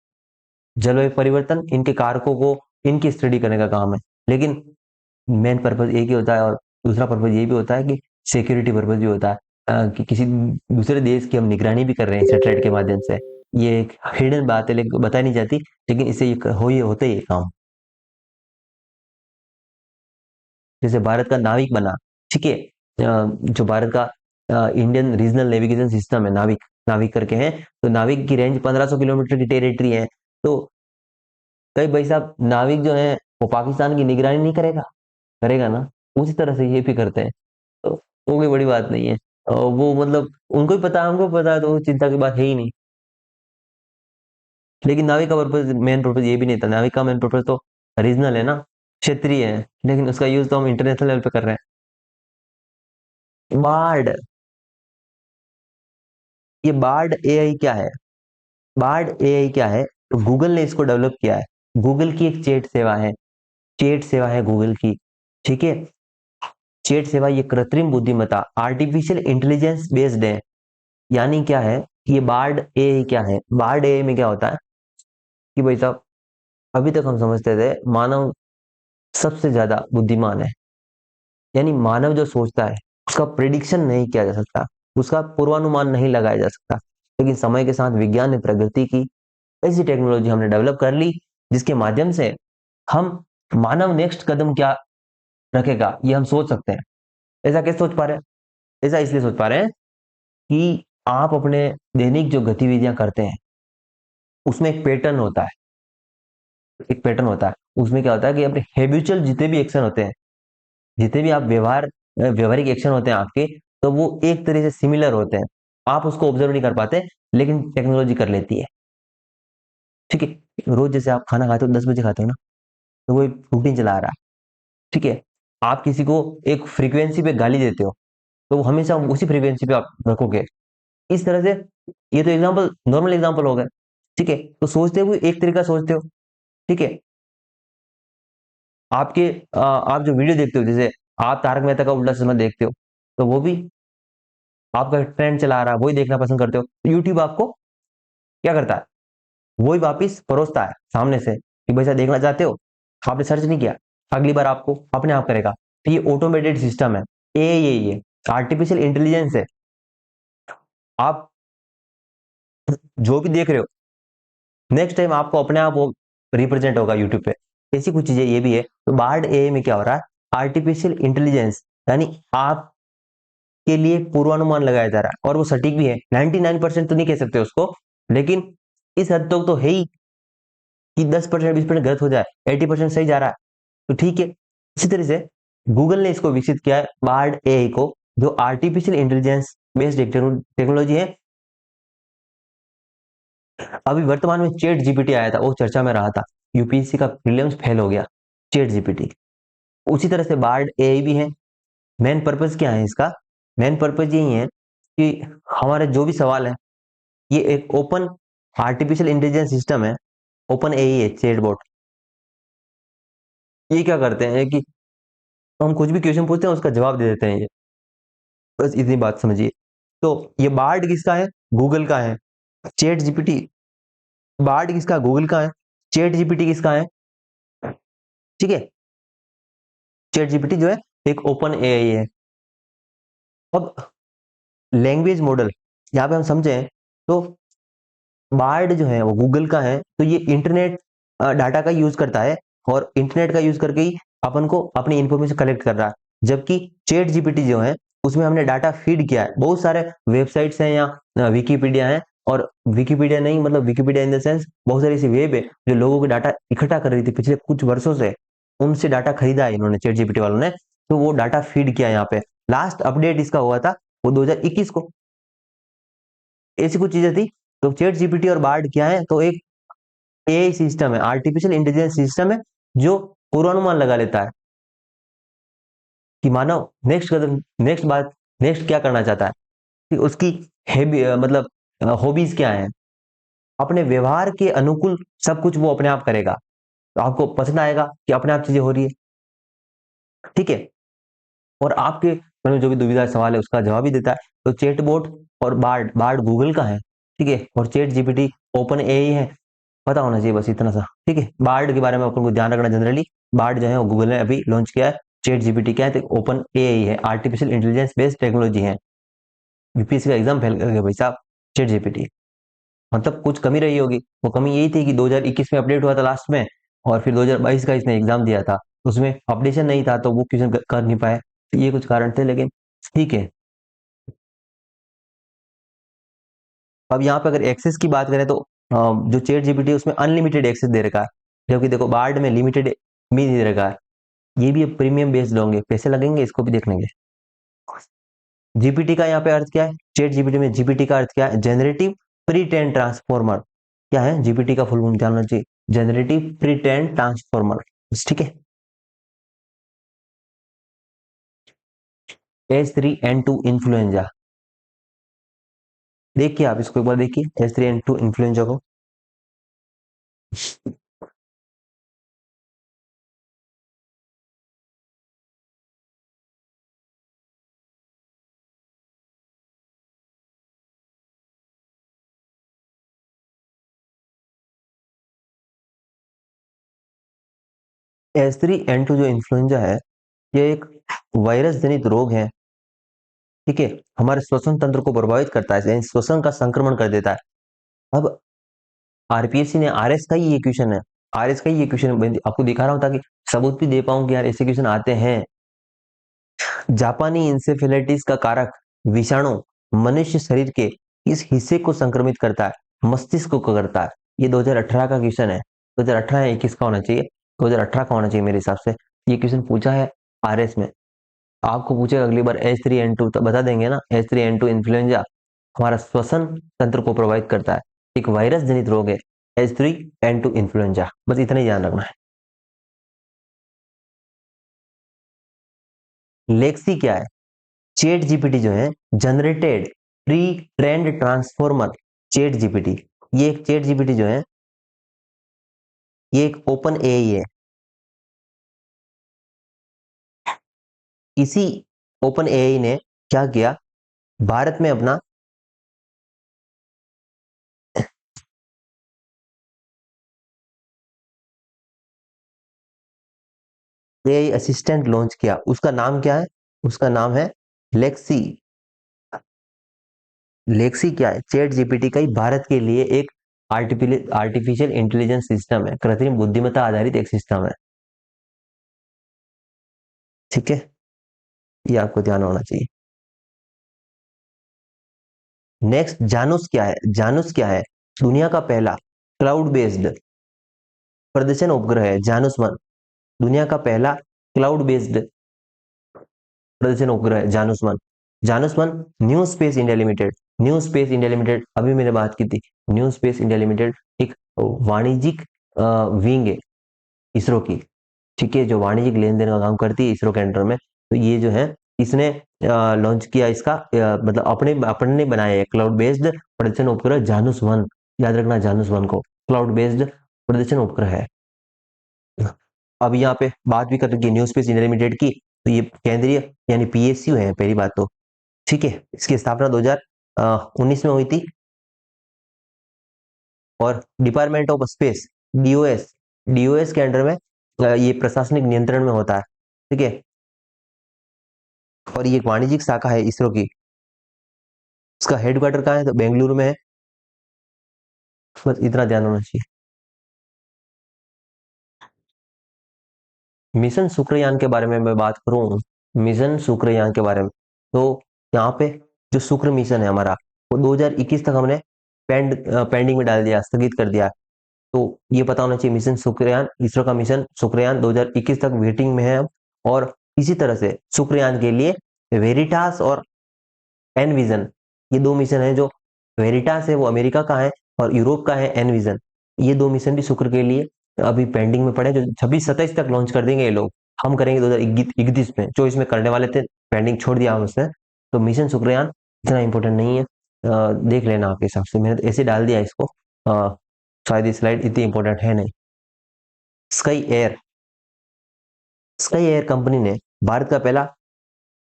जलवायु परिवर्तन, इनके कारकों को, इनकी स्टडी करने का काम है। लेकिन मेन पर्पज एक ही होता है, और दूसरा पर्पज ये भी होता है कि सिक्योरिटी पर्पज भी होता है, कि किसी दूसरे देश की हम निगरानी भी कर रहे हैं सैटेलाइट के माध्यम से। ये एक हिडन बात है, लेकिन बताई नहीं जाती, लेकिन इससे ये हो ही होते ही काम। जैसे भारत का नाविक बना, ठीक है, जो भारत का इंडियन रीजनल नेविगेशन सिस्टम है, नाविक, नाविक करके है, तो नाविक की रेंज 1500 किलोमीटर की टेरिटरी है। तो कई भाई साहब नाविक जो है वो पाकिस्तान की निगरानी नहीं करेगा, करेगा ना, उसी तरह से ये भी करते हैं। तो वो कोई बड़ी बात नहीं है, और वो मतलब उनको ही पता है, हमको पता है, तो वो चिंता की बात है ही नहीं। लेकिन नाविक का पर्पज, मेन पर्पज ये भी नहीं था, नाविक का मेन पर्पज तो रीजनल है ना, क्षेत्रीय है, लेकिन उसका यूज तो हम इंटरनेशनल लेवल पे कर रहे हैं। बार्ड, ये बार्ड एआई क्या है, बार्ड एआई क्या है, तो गूगल ने इसको डेवलप किया है। गूगल की एक चैट सेवा है, चैट सेवा है गूगल की, ठीक है। चैट सेवा ये कृत्रिम बुद्धिमत्ता, आर्टिफिशियल इंटेलिजेंस बेस्ड है। यानी क्या है कि ये बार्ड एआई क्या है, बार्ड एआई में क्या होता है कि भाई साहब, अभी तक हम समझते थे मानव सबसे ज्यादा बुद्धिमान है, यानी मानव जो सोचता है उसका प्रिडिक्शन नहीं किया जा सकता, उसका पूर्वानुमान नहीं लगाया जा सकता। लेकिन समय के साथ विज्ञान ने प्रगति की, ऐसी टेक्नोलॉजी हमने डेवलप कर ली जिसके माध्यम से हम मानव नेक्स्ट कदम क्या रखेगा ये हम सोच सकते हैं। ऐसा कैसे सोच पा रहे हैं, ऐसा इसलिए सोच पा रहे हैं कि आप अपने दैनिक जो गतिविधियां करते हैं उसमें एक पैटर्न होता है, एक पैटर्न होता है। उसमें क्या होता है कि अपने हैबिचुअल जितने भी एक्शन होते हैं, जितने भी आप व्यवहारिक एक्शन होते हैं आपके, तो वो एक तरह से सिमिलर होते हैं। आप उसको ऑब्जर्व नहीं कर पाते, लेकिन टेक्नोलॉजी कर लेती है, ठीक है। रोज जैसे आप खाना खाते हो 10 बजे खाते हो ना, तो वो एक रूटीन चला आ रहा है, ठीक है। आप किसी को एक फ्रीक्वेंसी पे गाली देते हो, तो वो हमेशा उसी फ्रीक्वेंसी पे आप रखोगे, इस तरह से। ये तो एग्जाम्पल, नॉर्मल एग्जाम्पल हो गए, ठीक है। तो सोचते हुए एक तरीका सोचते हो, ठीक है। आपके आप जो वीडियो देखते हो, जैसे आप तारक मेहता का उल्टा चश्मा देखते हो, तो वो भी आपका ट्रेंड चला आ रहा है, वही देखना पसंद करते हो। यूट्यूब आपको क्या करता है, वही वापिस परोसता है सामने से कि भाई साहब देखना चाहते हो, आपने सर्च नहीं किया, अगली बार आपको अपने आप करेगा। ये ऑटोमेटेड सिस्टम है, ये आर्टिफिशियल इंटेलिजेंस है। आप जो भी देख रहे हो नेक्स्ट टाइम आपको अपने आप वो रिप्रेजेंट होगा यूट्यूब पे। ऐसी कुछ चीजें ये भी है। तो बार्ड एआई में क्या हो रहा है, आर्टिफिशियल इंटेलिजेंस, यानी आपके लिए पूर्वानुमान लगाया जा रहा है, और वो सटीक भी है। 99% तो नहीं कह सकते उसको, लेकिन इस हद तक तो है ही कि 10% 20% गलत हो जाए, 80% सही जा रहा है, तो ठीक है। इसी तरह से गूगल ने इसको विकसित किया है, बार्ड एआई को, जो आर्टिफिशियल इंटेलिजेंस बेस्ड टेक्नोलॉजी है। अभी वर्तमान में चैट जीपीटी आया था, वो चर्चा में रहा था, यूपीएससी का प्रीलिम्स फेल हो गया चैट जीपीटी। उसी तरह से बार्ड एआई भी है। मेन पर्पस क्या है इसका, मेन पर्पस यही है कि हमारे जो भी सवाल है, ये एक ओपन आर्टिफिशियल इंटेलिजेंस सिस्टम है, ओपन एआई है चैटबॉट। ये क्या करते हैं कि हम कुछ भी क्वेश्चन पूछते हैं उसका जवाब दे देते हैं ये, बस इतनी बात समझिए। तो ये बार्ड किसका है, गूगल का है। चैट जीपीटी, बार्ड किसका, गूगल का है। चैट जीपीटी किसका है, ठीक है। चैट जीपीटी जो है एक ओपन एआई है। अब लैंग्वेज मॉडल यहाँ पे हम समझें तो बार्ड जो है वो गूगल का है, तो ये इंटरनेट डाटा का यूज करता है, और इंटरनेट का यूज करके ही अपन को अपनी इंफॉर्मेशन कलेक्ट कर रहा है। जबकि चैट जीपीटी जो है उसमें हमने डाटा फीड किया है, बहुत सारे वेबसाइट्स हैं या विकीपीडिया है, और विकीपीडिया नहीं मतलब विकीपीडिया इन द सेंस बहुत सारी ऐसी वेब है जो लोगों के डाटा इकट्ठा कर रही थी पिछले कुछ वर्षों से, उनसे डाटा खरीदा है इन्होंने चैट जीपीटी वालों ने, तो वो डाटा फीड किया यहाँ पे। लास्ट अपडेट इसका हुआ था वो 2021 को। ऐसी कुछ चीजें थी। तो चैट जीपीटी और बार्ड क्या है, तो एक एआई सिस्टम है, आर्टिफिशियल इंटेलिजेंस सिस्टम है, जो पूर्वानुमान लगा लेता है कि मानव नेक्स्ट कदम, नेक्स्ट बात, नेक्स्ट क्या करना चाहता है, कि उसकी मतलब हॉबीज क्या है, अपने व्यवहार के अनुकूल सब कुछ वो अपने आप करेगा। तो आपको पसंद आएगा कि अपने आप चीजें हो रही है, ठीक है। और आपके मन में जो भी दुविधा सवाल है उसका जवाब भी देता है। तो चैटबॉट और बार्ड, बार्ड गूगल का है, ठीक है, और चैट जीपीटी ओपन एआई है। पता होना चाहिए बस इतना सा, ठीक है। बार्ड के बारे में अपन को ध्यान रखना जनरली, बार्ड जो है वो गूगल ने अभी लॉन्च किया है। चैट जीपीटी क्या है, तो ओपन एआई है, आर्टिफिशियल इंटेलिजेंस बेस्ड टेक्नोलॉजी है। यूपीएससी का एग्जाम फेल कर गए भाई साहब चैट जीपीटी, मतलब कुछ कमी रही होगी। वो कमी यही थी कि 2021 में अपडेट हुआ था लास्ट में, और फिर 2022 का इसने एग्जाम दिया था, उसमें अपडेशन नहीं था, तो वो क्वेश्चन कर नहीं पाए। तो ये कुछ कारण थे, लेकिन ठीक है। अब यहाँ पे अगर एक्सेस की बात करें तो जो चैट जीपीटी है उसमें अनलिमिटेड एक्सेस दे रखा है, जबकि देखो बार्ड में लिमिटेड भी दे रखा है। ये भी प्रीमियम बेस्ड होंगे, पैसे लगेंगे, इसको भी देख लेंगे। जीपीटी का यहाँ पे अर्थ क्या है, चैट जीपीटी में जीपीटी का अर्थ क्या है, जेनरेटिव प्री ट्रेन ट्रांसफॉर्मर। क्या है जीपीटी का फुल फॉर्म जानना चाहिए, जेनरेटिव प्री ट्रेन ट्रांसफॉर्मर, ठीक है। H3N2 इन्फ्लुएंजा, देखिए आप इसको एक बार देखिए, H3N2 इन्फ्लुएंजा को। H3N2 जो इन्फ्लुएंजा है, ये एक वायरस जनित रोग है, ठीक है। हमारे श्वसन तंत्र को प्रभावित करता है, यानी श्वसन का संक्रमण कर देता है। अब आरपीएससी ने आरएस का ही ये क्वेश्चन है, आरएस का ही ये क्वेश्चन आपको दिखा रहा हूं ताकि सबूत भी दे पाऊं कि यार ऐसे क्वेश्चन आते हैं। जापानी इंसेफेलाइटिस का कारक विषाणु मनुष्य शरीर के इस हिस्से को संक्रमित करता है, मस्तिष्क को करता है। ये 2018 का क्वेश्चन है, 2018 या 21 का होना चाहिए, 2018 का होना चाहिए मेरे हिसाब से। ये क्वेश्चन पूछा है आरएस में। आपको पूछेगा अगली बार H3N2, तो बता देंगे ना, H3N2 इन्फ्लुएंजा हमारा श्वसन तंत्र को प्रभावित करता है, एक वायरस जनित रोग है H3N2 इन्फ्लुएंजा, बस इतना ही ध्यान रखना है। लेक्सी क्या है, चैट जीपीटी जो है generated pre trend transformer chat GPT. ये एक चैट जीपीटी जो है ये एक ओपन एआई है। इसी ओपन एआई ने क्या किया, भारत में अपना एआई असिस्टेंट लॉन्च किया, उसका नाम क्या है? उसका नाम है लेक्सी। लेक्सी क्या है? चैट जीपीटी का ही भारत के लिए एक आर्टिफिशियल इंटेलिजेंस सिस्टम है, कृत्रिम बुद्धिमत्ता आधारित एक सिस्टम है। ठीक है, ये आपको ध्यान होना चाहिए। नेक्स्ट, जानूस क्या है? जानूस क्या है? दुनिया का पहला क्लाउड बेस्ड प्रदर्शन उपग्रह है जानूस वन। दुनिया का पहला क्लाउड बेस्ड प्रदर्शन उपग्रह है Janus one. Janus one, New Space India Limited. New Space India Limited, अभी मैंने बात की थी। न्यू स्पेस इंडिया लिमिटेड एक वाणिज्यिक विंग है इसरो की। ठीक है, जो वाणिज्यिक लेन देन का काम करती है इसरो के अंडर में। तो ये जो है, इसने लॉन्च किया इसका मतलब अपने अपने ने बनाया है क्लाउड बेस्ड प्रदर्शन उपग्रह जानूस वन। याद रखना जानूस वन को, क्लाउड बेस्ड प्रदर्शन उपग्रह है। अब यहाँ पे बात भी कर रही है न्यू स्पेस इंडिया लिमिटेड की, तो ये केंद्रीय यानी पीएसयू है पहली बात तो। ठीक है, इसकी स्थापना 2019 में हुई थी। और department of space, DOS, DOS के अंडर में ये प्रशासनिक नियंत्रण में होता है। ठीक है, और ये एक वाणिज्यिक शाखा है इसरो की। इसका हेडक्वार्टर कहाँ है? तो बेंगलुरु में है। बस इतना ध्यान होना चाहिए। मिशन शुक्रयान के बारे में मैं बात करूं, मिशन शुक्रयान के बारे में, तो यहाँ पे जो शुक्र मिशन है हमारा, वो 2021 तक हमने पेंडिंग में डाल दिया, स्थगित कर दिया। तो ये पता होना चाहिए, मिशन शुक्रयान, इसरो का मिशन शुक्रयान 2021 तक वेटिंग में है अब। और इसी तरह से शुक्रयान के लिए वेरिटास और एनविजन, ये दो मिशन है। जो वेरिटास है वो अमेरिका का है, और यूरोप का है एनविजन। ये दो मिशन भी शुक्र के लिए अभी पेंडिंग में पड़े, जो 26-27 तक लॉन्च कर देंगे ये लोग। हम करेंगे 2021 में, 24 में करने वाले थे, पेंडिंग छोड़ दिया हम उसने। तो मिशन शुक्रयान इतना इंपॉर्टेंट नहीं है, देख लेना आपके हिसाब से, मैंने तो ऐसे डाल दिया इसको। शायद ये स्लाइड इतनी इंपॉर्टेंट है नहीं। Sky air, sky air company ने भारत का पहला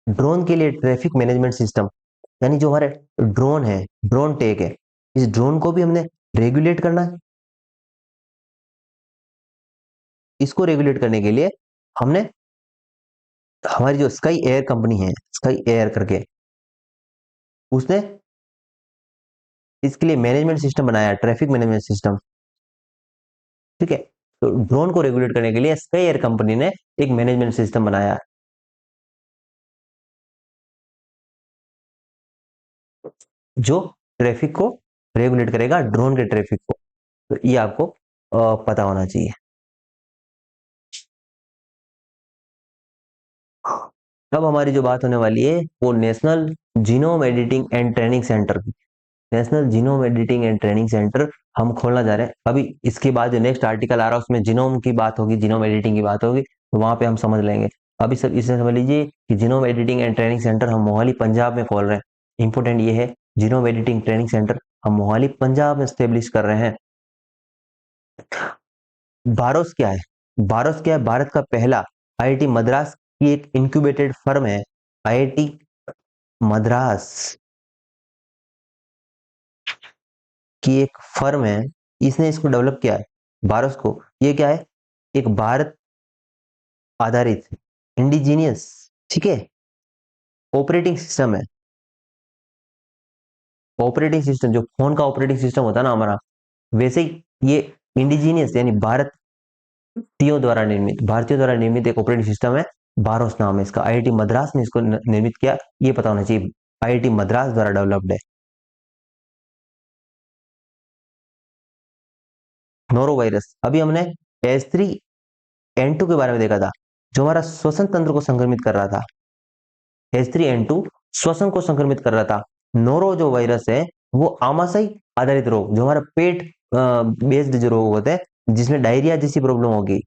ड्रोन के लिए ट्रैफिक मैनेजमेंट सिस्टम, यानी जो हमारे ड्रोन है, ड्रोन टेक है, इस ड्रोन को भी हमने रेगुलेट करना है। इसको रेगुलेट करने के लिए हमने, हमारी जो स्काई एयर कंपनी है, स्काई एयर करके, उसने इसके लिए मैनेजमेंट सिस्टम बनाया है, ट्रैफिक मैनेजमेंट सिस्टम। ठीक है, तो ड्रोन को रेगुलेट करने के लिए स्काई एयर कंपनी ने एक मैनेजमेंट सिस्टम बनाया है, जो ट्रैफिक को रेगुलेट करेगा, ड्रोन के ट्रैफिक को। तो ये आपको पता होना चाहिए। अब हमारी जो बात होने वाली है वो National Genome Editing and Training Centre की। National Genome Editing and Training Centre हम खोलना जा रहे हैं। अभी इसके बाद जो नेक्स्ट आर्टिकल आ रहा है उसमें जीनोम की बात होगी, जीनोम एडिटिंग की बात होगी, तो वहां पे हम समझ लेंगे। अभी सब इसे समझ लीजिए कि genome Editing and Training Centre हम मोहाली पंजाब में खोल रहे हैं। इंपोर्टेंट ये है, जीनोम एडिटिंग ट्रेनिंग सेंटर हम मोहाली पंजाब में स्टेब्लिश कर रहे हैं। बारोस क्या है? बारोस क्या है? भारत का पहला आईआईटी मद्रास की एक इंक्यूबेटेड फर्म है। आईआईटी मद्रास की एक फर्म है, इसने इसको डेवलप किया है, बारोस को। ये क्या है? एक भारत आधारित इंडिजीनियस, ठीक है, ऑपरेटिंग सिस्टम है। ऑपरेटिंग सिस्टम, जो फोन का ऑपरेटिंग सिस्टम होता है ना हमारा, वैसे ही ये इंडिजीनियस यानी भारतीयों द्वारा निर्मित, भारतीयों द्वारा निर्मित एक ऑपरेटिंग सिस्टम है। बारोस नाम है इसका, आईआईटी मद्रास ने इसको निर्मित किया, ये पता होना चाहिए, आईआईटी मद्रास द्वारा डेवलप्ड है। नोरो वायरस, अभी हमने H3N2 के बारे में देखा था, जो हमारा श्वसन तंत्र को संक्रमित कर रहा था। H3N2 श्वसन को संक्रमित कर रहा था। नोरो जो वायरस है वो आमाशय आधारित रोग, जो हमारा पेट बेस्ड जो रोग होते हैं, जिसमें डायरिया जैसी प्रॉब्लम होगी,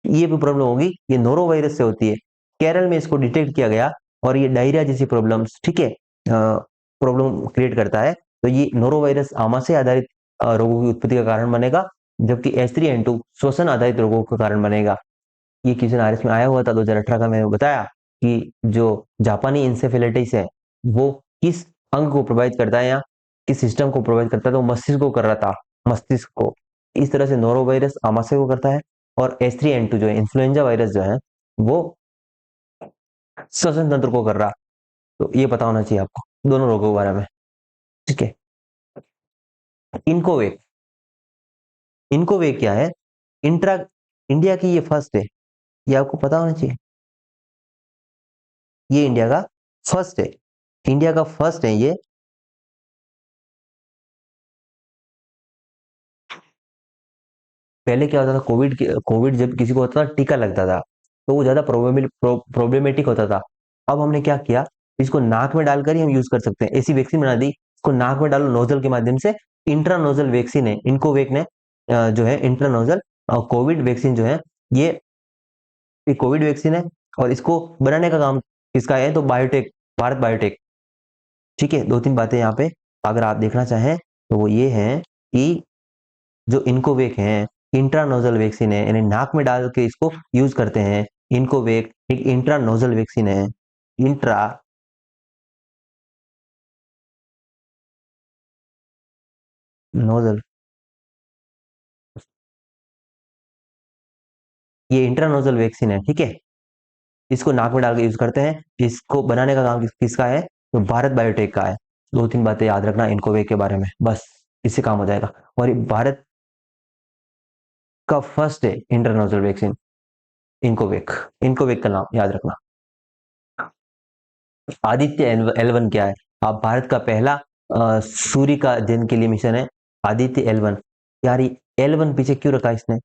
ये भी प्रॉब्लम होगी, ये नोरो वायरस से होती है। केरल में इसको डिटेक्ट किया गया, और ये डायरिया जैसी प्रॉब्लम्स, ठीक है, प्रॉब्लम क्रिएट करता है। तो ये नोरो वायरस आमाशय आधारित रोगों की उत्पत्ति का कारण बनेगा, जबकि H3N2 श्वसन आधारित रोगों का कारण बनेगा। ये क्वेश्चन आरएस में आया हुआ था 2018 का। मैंने बताया कि जो जापानी इंसेफेलाइटिस है वो किस अंग को प्रभावित करता है, या किस सिस्टम को प्रभावित करता है, तो मस्तिष्क को कर रहा था, मस्तिष्क को। इस तरह से नोरो वायरस आमाशय को करता है, और H3N2 जो है इन्फ्लुएंजा वायरस जो है वो श्वसन तंत्र को कर रहा। तो ये पता होना चाहिए आपको दोनों रोगों के बारे में। ठीक है, इनकोवेक, इनकोवेक क्या है? इंट्रा इंडिया की ये फर्स्ट है, ये आपको पता होना चाहिए। ये इंडिया का फर्स्ट है, इंडिया का फर्स्ट है ये। पहले क्या होता था, कोविड जब किसी को होता था टीका लगता था तो वो ज्यादा प्रॉब्लमेटिक होता था। अब हमने क्या किया, इसको नाक में डालकर ही हम यूज कर सकते हैं, ऐसी वैक्सीन बना दी, इसको नाक में डालो नोजल के माध्यम से। इंट्रानोजल वैक्सीन है इनकोवेक ने, जो है इंट्रानोजल कोविड वैक्सीन जो है ये कोविड वैक्सीन है। और इसको बनाने का काम किसका है, तो बायोटेक, भारत बायोटेक। ठीक है, दो तीन बातें यहाँ पे अगर आप देखना चाहें तो वो ये है कि जो इनकोवेक है इंट्रानोजल वैक्सीन है, यानी नाक में डाल के इसको यूज करते हैं। इनकोवेक एक इंट्रानोजल वैक्सीन है, इंट्रा नोजल, ये इंट्रानोजल वैक्सीन है। ठीक है, इसको नाक में डाल के यूज करते हैं, इसको बनाने का काम किसका है, तो भारत बायोटेक का है। दो तीन बातें याद रखना इनकोवेक के बारे में, बस इससे काम हो जाएगा। और ये भारत का फर्स्ट है इंट्रानोजल वैक्सीन, इनकोवेक, इनकोवेक का नाम याद रखना। आदित्य L1 क्या है? आप भारत का पहला सूर्य का अध्ययन के लिए मिशन है आदित्य L1। यार ये L1 पीछे क्यों रखा इसने,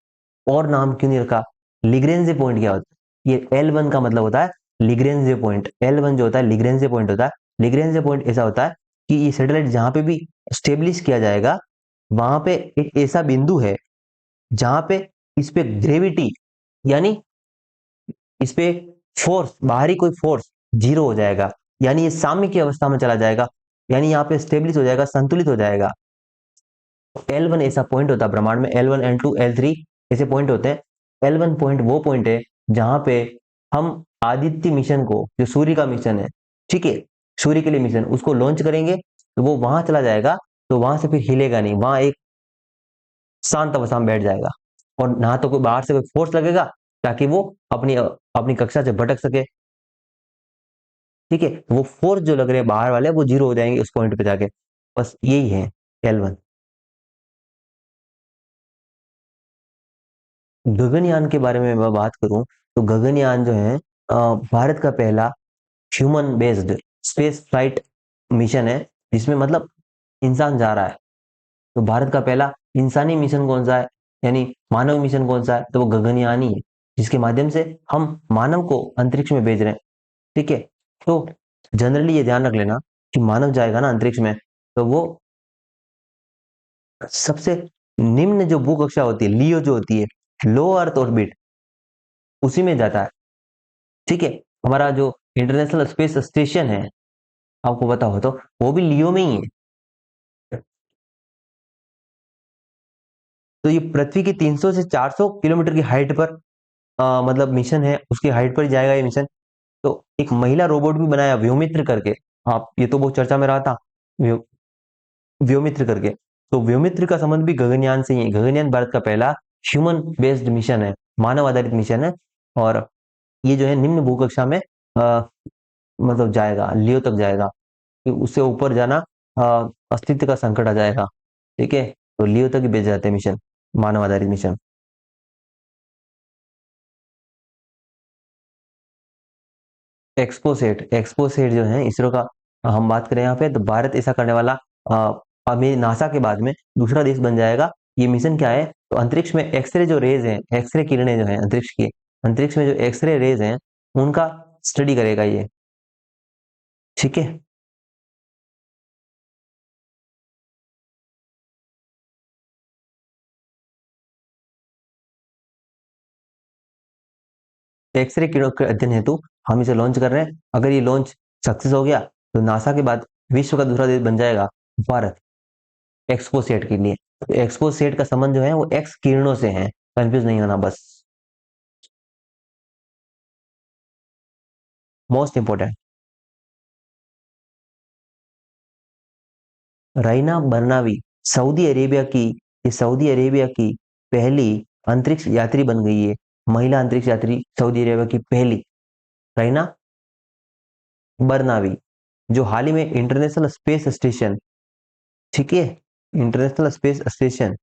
और नाम क्यों नहीं रखा? लिग्रेंजे पॉइंट क्या होता है? ये L1 का मतलब होता है लिग्रेंजे पॉइंट। L1 जो होता है लिग्रेंजे पॉइंट होता है। लिग्रेंजे पॉइंट ऐसा होता है कि ये सैटेलाइट जहां पे भी स्टेब्लिश किया जाएगा वहां पे एक ऐसा बिंदु है जहां पे इस पे ग्रेविटी, यानी इस पे फोर्स, बाहरी कोई फोर्स जीरो हो जाएगा, यानी ये साम्य की अवस्था में चला जाएगा, यानी यहाँ पे स्टेब्लिश हो जाएगा, संतुलित हो जाएगा। L1 ऐसा पॉइंट होता है ब्रह्मांड में, L1 L2 L3 ऐसे पॉइंट होते हैं। L1 पॉइंट वो पॉइंट है जहां पे हम आदित्य मिशन को, जो सूर्य का मिशन है, ठीक है, सूर्य के लिए मिशन, उसको लॉन्च करेंगे तो वो वहां चला जाएगा, तो वहां से फिर हिलेगा नहीं, वहां एक शांत अवस्था में बैठ जाएगा, और ना तो कोई बाहर से कोई फोर्स लगेगा ताकि वो अपनी अपनी कक्षा से भटक सके। ठीक है, वो फोर्स जो लग रहे हैं बाहर वाले वो जीरो हो जाएंगे उस पॉइंट पे जाके। बस यही है L1। गगनयान के बारे में मैं बात करूं तो गगनयान जो है भारत का पहला human based space flight mission है, जिसमें मतलब इंसान जा रहा है। तो भारत का पहला इंसानी मिशन कौन सा है, यानी मानव मिशन कौन सा है, तो वो गगनयान ही है, जिसके माध्यम से हम मानव को अंतरिक्ष में भेज रहे हैं। ठीक है, तो जनरली ये ध्यान रख लेना कि मानव जाएगा ना अंतरिक्ष में, तो वो सबसे निम्न जो भू कक्षा होती है, लियो जो होती है, लो अर्थ ऑर्बिट, उसी में जाता है। ठीक है, हमारा जो इंटरनेशनल स्पेस स्टेशन है, आपको पता हो तो वो भी लियो में ही है। तो ये पृथ्वी की 300 से 400 किलोमीटर की हाइट पर मतलब मिशन है, उसकी हाइट पर जाएगा ये मिशन। तो एक महिला रोबोट भी बनाया व्योमित्र करके, आप ये तो बहुत चर्चा में रहा था, व्यो, व्योमित्र करके। तो व्योमित्र का संबंध भी गगनयान से ही है। गगनयान भारत का पहला ह्यूमन बेस्ड मिशन है, मानव आधारित मिशन है, और ये जो है निम्न भूकक्षा में मतलब जाएगा, लियो तक जाएगा। कि उससे ऊपर जाना अस्तित्व का संकट आ जाएगा। ठीक है, तो लियो तक ही भेजे जाते हैं मिशन, मानव आधारित मिशन। एक्सपोसेट, एक्सपोसेट जो है इसरो का, हम बात करें यहाँ पे, तो भारत ऐसा करने वाला अभी नासा के बाद में दूसरा देश बन जाएगा। ये मिशन क्या है, तो अंतरिक्ष में एक्सरे जो रेज हैं, एक्सरे किरणें जो है अंतरिक्ष की, अंतरिक्ष में जो एक्सरे रेज हैं उनका स्टडी करेगा ये। ठीक है, एक्सरे किरणों के अध्ययन हेतु हम इसे लॉन्च कर रहे हैं। अगर ये लॉन्च सक्सेस हो गया तो नासा के बाद विश्व का दूसरा देश बन जाएगा भारत, एक्सपोसेट के लिए। तो एक्सपोसेट का संबंध जो है वो एक्स किरणों से है, कंफ्यूज नहीं होना बस। Most important, Rayyanah Barnawi, Saudi Arabia की, ये सऊदी अरेबिया की पहली अंतरिक्ष यात्री बन गई है, महिला अंतरिक्ष यात्री सऊदी अरेबिया की पहली, राइना बरनावी, जो हाल ही में इंटरनेशनल स्पेस स्टेशन, ठीक है, इंटरनेशनल स्पेस स्टेशन,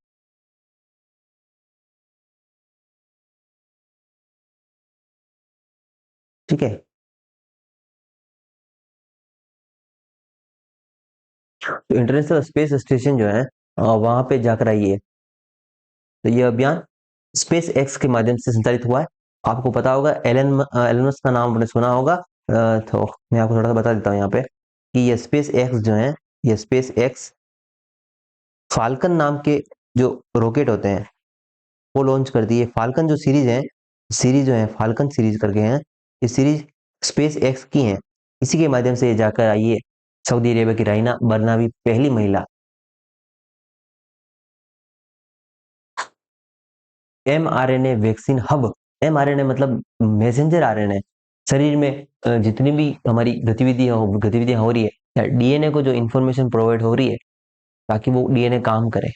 ठीक है, तो इंटरनेशनल स्पेस स्टेशन जो है वहां पे जाकर आई है। तो ये अभियान स्पेस एक्स के माध्यम से संचालित हुआ है। आपको पता होगा एलन मस्क का नाम आपने सुना होगा। तो मैं आपको थोड़ा सा बता देता हूँ यहाँ पे कि ये स्पेस एक्स जो है, ये स्पेस एक्स फाल्कन नाम के जो रॉकेट होते हैं वो लॉन्च कर दिए। फाल्कन जो सीरीज है, सीरीज जो है फाल्कन सीरीज करके हैं, ये सीरीज स्पेस एक्स की है। इसी के माध्यम से ये जाकर आई है सऊदी अरेबिया की राइना बरनावी, पहली महिला। mRNA वैक्सीन हब, mRNA मतलब मैसेंजर आरएनए। शरीर में जितनी भी हमारी गतिविधियां हो रही है, या डीएनए को जो इन्फॉर्मेशन प्रोवाइड हो रही है ताकि वो डीएनए काम करे,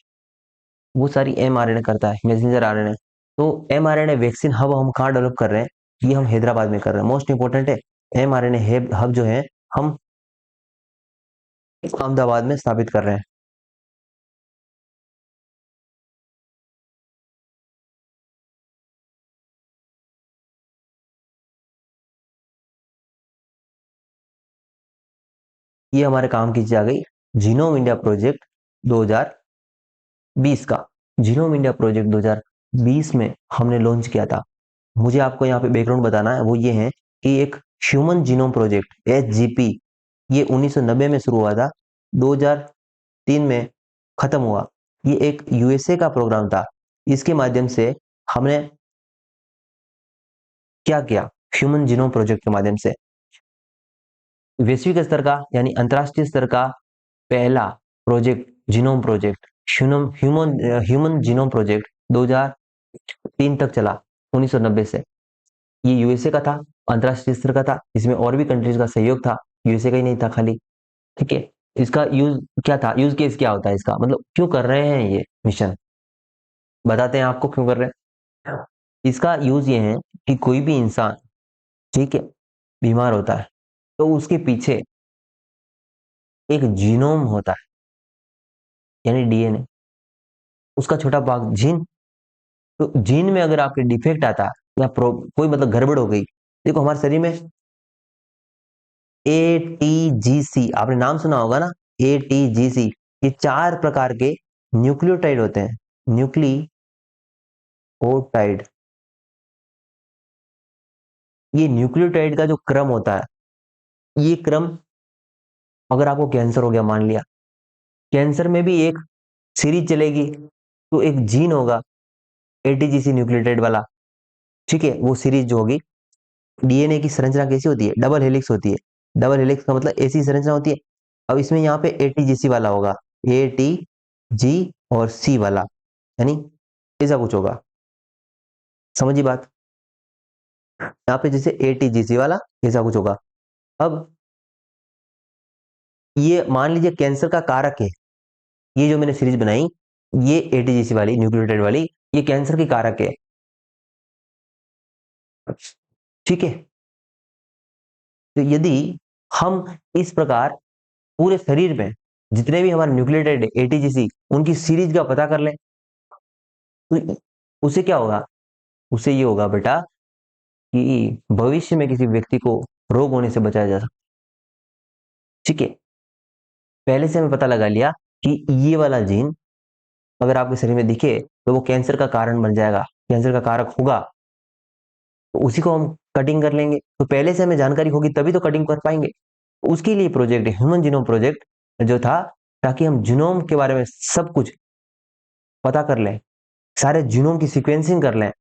वो सारी mRNA करता है, मैसेंजर आरएनए। तो mRNA वैक्सीन हब हम कहाँ डेवलप कर रहे हैं? ये हम हैदराबाद में कर रहे हैं। मोस्ट इंपोर्टेंट है, mRNA हब जो है हम अहमदाबाद में स्थापित कर रहे हैं। ये हमारे काम की चीज आ गई जीनोम इंडिया प्रोजेक्ट 2020 का। जीनोम इंडिया प्रोजेक्ट 2020 में हमने लॉन्च किया था। मुझे आपको यहाँ पे बैकग्राउंड बताना है, वो ये है कि एक ह्यूमन जीनोम प्रोजेक्ट एचजीपी, ये 1990 में शुरू हुआ था, 2003 में खत्म हुआ। ये एक यूएसए का प्रोग्राम था। इसके माध्यम से हमने क्या किया? ह्यूमन जीनोम प्रोजेक्ट के माध्यम से वैश्विक स्तर का यानी अंतरराष्ट्रीय स्तर का पहला project genome project, human human genome project 2003 तक चला, 1990 से। ये यूएसए का था, अंतरराष्ट्रीय स्तर का था, इसमें और भी कंट्रीज का सहयोग था, यूएसए का ही नहीं था खाली, ठीक है। इसका यूज क्या था, यूज केस क्या होता है इसका, मतलब क्यों कर रहे हैं ये मिशन, बताते हैं आपको क्यों कर रहे हैं। इसका यूज ये है कि कोई भी इंसान, ठीक है, बीमार होता है तो उसके पीछे एक जीनोम होता है, यानी डीएनए, उसका छोटा भाग जीन। तो जीन में अगर आपके डिफेक्ट आता है या कोई मतलब गड़बड़ हो गई, देखो हमारे शरीर में एटीजीसी, आपने नाम सुना होगा ना, एटीजीसी, ये 4 प्रकार के न्यूक्लियोटाइड होते हैं, न्यूक्लियोटाइड। ये न्यूक्लियोटाइड का जो क्रम होता है, ये क्रम, अगर आपको कैंसर हो गया मान लिया, कैंसर में भी एक सीरीज चलेगी, तो एक जीन होगा एटीजीसी न्यूक्लियोटाइड वाला, ठीक है। वो सीरीज जो होगी, डीएनए की संरचना कैसी होती है? डबल हेलिक्स होती है। डबल हेलिक्स का मतलब ऐसी संरचना होती है। अब इसमें यहाँ पे एटीजीसी वाला होगा, ए टी जी और सी वाला, यानी ऐसा कुछ होगा, समझिए बात। यहाँ पे जैसे एटीजीसी वाला ऐसा कुछ होगा। अब ये मान लीजिए कैंसर का कारक है, ये जो मैंने सीरीज बनाई, ये एटीजीसी वाली न्यूक्लियोटाइड वाली, ये कैंसर की कारक है, ठीक है। तो यदि हम इस प्रकार पूरे शरीर में जितने भी हमारे न्यूक्लियोटाइड है एटीजीसी, उनकी सीरीज का पता कर लें, तो उसे क्या होगा? उसे ये होगा बेटा कि भविष्य में किसी व्यक्ति को रोग होने से बचाया जा सकता, ठीक है। पहले से हमें पता लगा लिया कि ये वाला जीन अगर आपके शरीर में दिखे तो वो कैंसर का कारण बन जाएगा, कैंसर का कारक होगा, तो उसी को हम कटिंग कर लेंगे। तो पहले से हमें जानकारी होगी तभी तो कटिंग कर पाएंगे। उसके लिए प्रोजेक्ट ह्यूमन जीनोम प्रोजेक्ट जो था, ताकि हम जीनोम के बारे में सब कुछ पता कर लें, सारे जीनोम की सीक्वेंसिंग कर लें।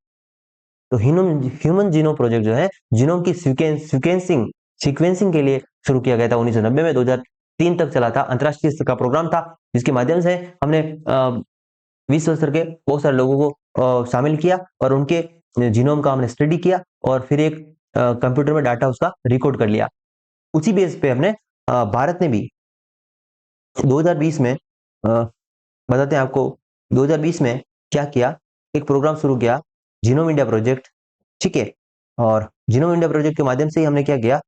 तो ह्यूमन जीनोम प्रोजेक्ट जो है, जीनोम की सीक्वेंसिंग सीक्वेंसिंग के लिए शुरू किया गया था 1990 में, 2003 तक चला था, अंतरराष्ट्रीय स्तर का प्रोग्राम था, जिसके माध्यम से हमने विश्व स्तर के बहुत सारे लोगों को शामिल किया और उनके जीनोम का हमने स्टडी किया और फिर एक कंप्यूटर में डाटा उसका रिकॉर्ड कर लिया। उसी बेस पे हमने भारत ने भी 2020 में बताते हैं आपको, 2020 में क्या किया, एक प्रोग्राम शुरू किया, जीनोम इंडिया प्रोजेक्ट, ठीक है। और जीनोम इंडिया प्रोजेक्ट के माध्यम से ही हमने क्या किया,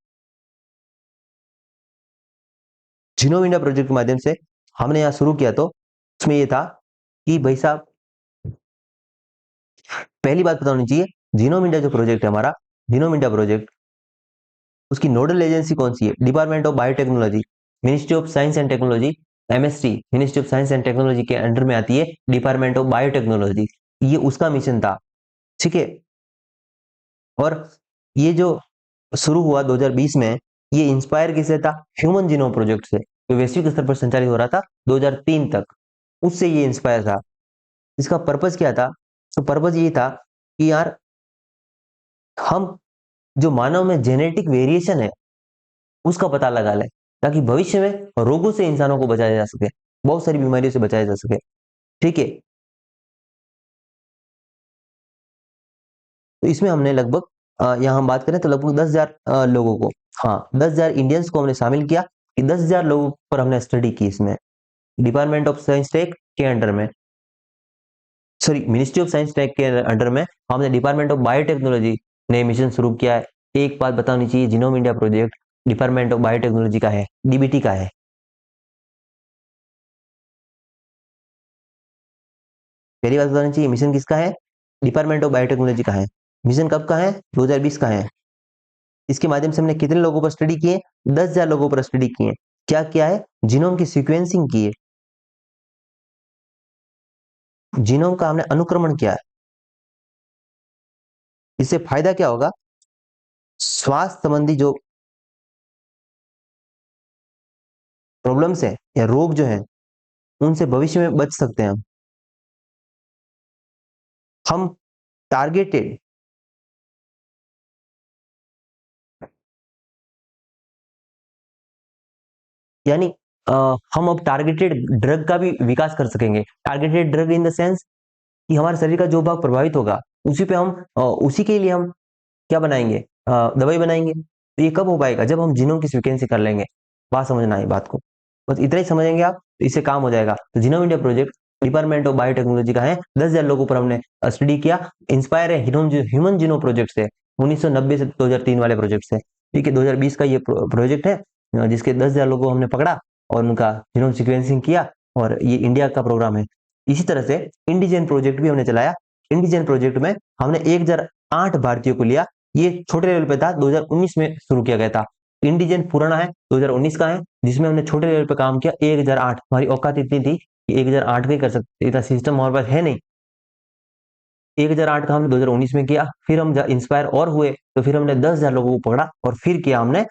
जीनोम इंडिया प्रोजेक्ट के माध्यम से हमने यहाँ शुरू किया, तो उसमें ये था कि भाई साहब, पहली बात पता होनी चाहिए, जीनोम इंडिया जो प्रोजेक्ट है हमारा, जीनोम इंडिया प्रोजेक्ट, उसकी नोडल एजेंसी कौन सी है, department of biotechnology, ministry of science and technology, MST, ministry of science and technology के अंडर में आती है डिपार्टमेंट ऑफ बायोटेक्नोलॉजी। ये उसका मिशन था, ठीक है। और ये जो शुरू हुआ 2020 में, ये इंस्पायर किससे था, ह्यूमन जीनोम प्रोजेक्ट से, जो वैश्विक स्तर पर संचालित हो रहा था 2003 तक, उससे ये इंस्पायर था। इसका पर्पस क्या था, तो पर्पस ये था कि यार, हम जो मानव में जेनेटिक वेरिएशन है उसका पता लगा लें, ताकि भविष्य में रोगों से इंसानों को बचाया जा सके, बहुत सारी बीमारियों से बचाया जा सके, ठीक है। तो इसमें हमने लगभग यहाँ हम बात करें तो लगभग 10,000 लोगों को, हाँ 10,000 इंडियंस को हमने शामिल किया, कि 10,000 लोगों पर हमने स्टडी की इसमें, डिपार्टमेंट ऑफ साइंस टेक के अंडर में, sorry ministry of science tech के अंडर में हमने डिपार्टमेंट ऑफ बायोटेक्नोलॉजी ने मिशन शुरू किया है। एक बात बतानी चाहिए, genome India project department of biotechnology का है, डीबीटी का है। पहली बात बतानी चाहिए, मिशन किसका है, डिपार्टमेंट ऑफ बायोटेक्नोलॉजी का है। मिशन कब का है, 2020 का है। इसके माध्यम से हमने कितने लोगों पर स्टडी किए, 10,000 लोगों पर स्टडी किए। क्या किया है, जीनोम की सीक्वेंसिंग की है, जीनोम का हमने अनुक्रमण किया है। इससे फायदा क्या होगा, स्वास्थ्य संबंधी जो प्रॉब्लम्स है या रोग जो है, उनसे भविष्य में बच सकते हैं हम टारगेटेड, यानी हम अब टारगेटेड ड्रग का भी विकास कर सकेंगे। Targeted drug in the sense कि हमारे शरीर का जो भाग प्रभावित होगा, उसी पे हम उसी के लिए हम क्या बनाएंगे, दवाई बनाएंगे। तो ये कब हो पाएगा, जब हम जीनोम की सीक्वेंस कर लेंगे। बात समझना है बात को, बस इतना ही समझेंगे आप, तो इससे काम हो जाएगा। तो genome India project department of biotechnology का है, 10,000 लोगों पर हमने स्टडी किया। इंस्पायर है ह्यूमन जीनोम प्रोजेक्ट से, 1990 से 2003 वाले प्रोजेक्ट से, ठीक है। 2020 का ये प्रोजेक्ट है, जिसके 10,000 लोगों को हमने पकड़ा और उनका जीनोम सिक्वेंसिंग किया, और ये इंडिया का प्रोग्राम है। इसी तरह से इंडिजन प्रोजेक्ट भी हमने चलाया। इंडिजन प्रोजेक्ट में हमने 1,008 भारतीयों को लिया। ये छोटे लेवल पे था, 2019 में शुरू किया गया था। इंडिजन पुराना है, 2019 का है, जिसमें हमने छोटे लेवल पे काम किया। 1,008, हमारी औकात इतनी थी कि 1,008 में कर सकते, इतना सिस्टम हमारे पास है नहीं। 1,008 का हमने 2019 में किया, फिर हम इंस्पायर और हुए, तो फिर हमने 10,000 लोगों को पकड़ा, और फिर किया हमने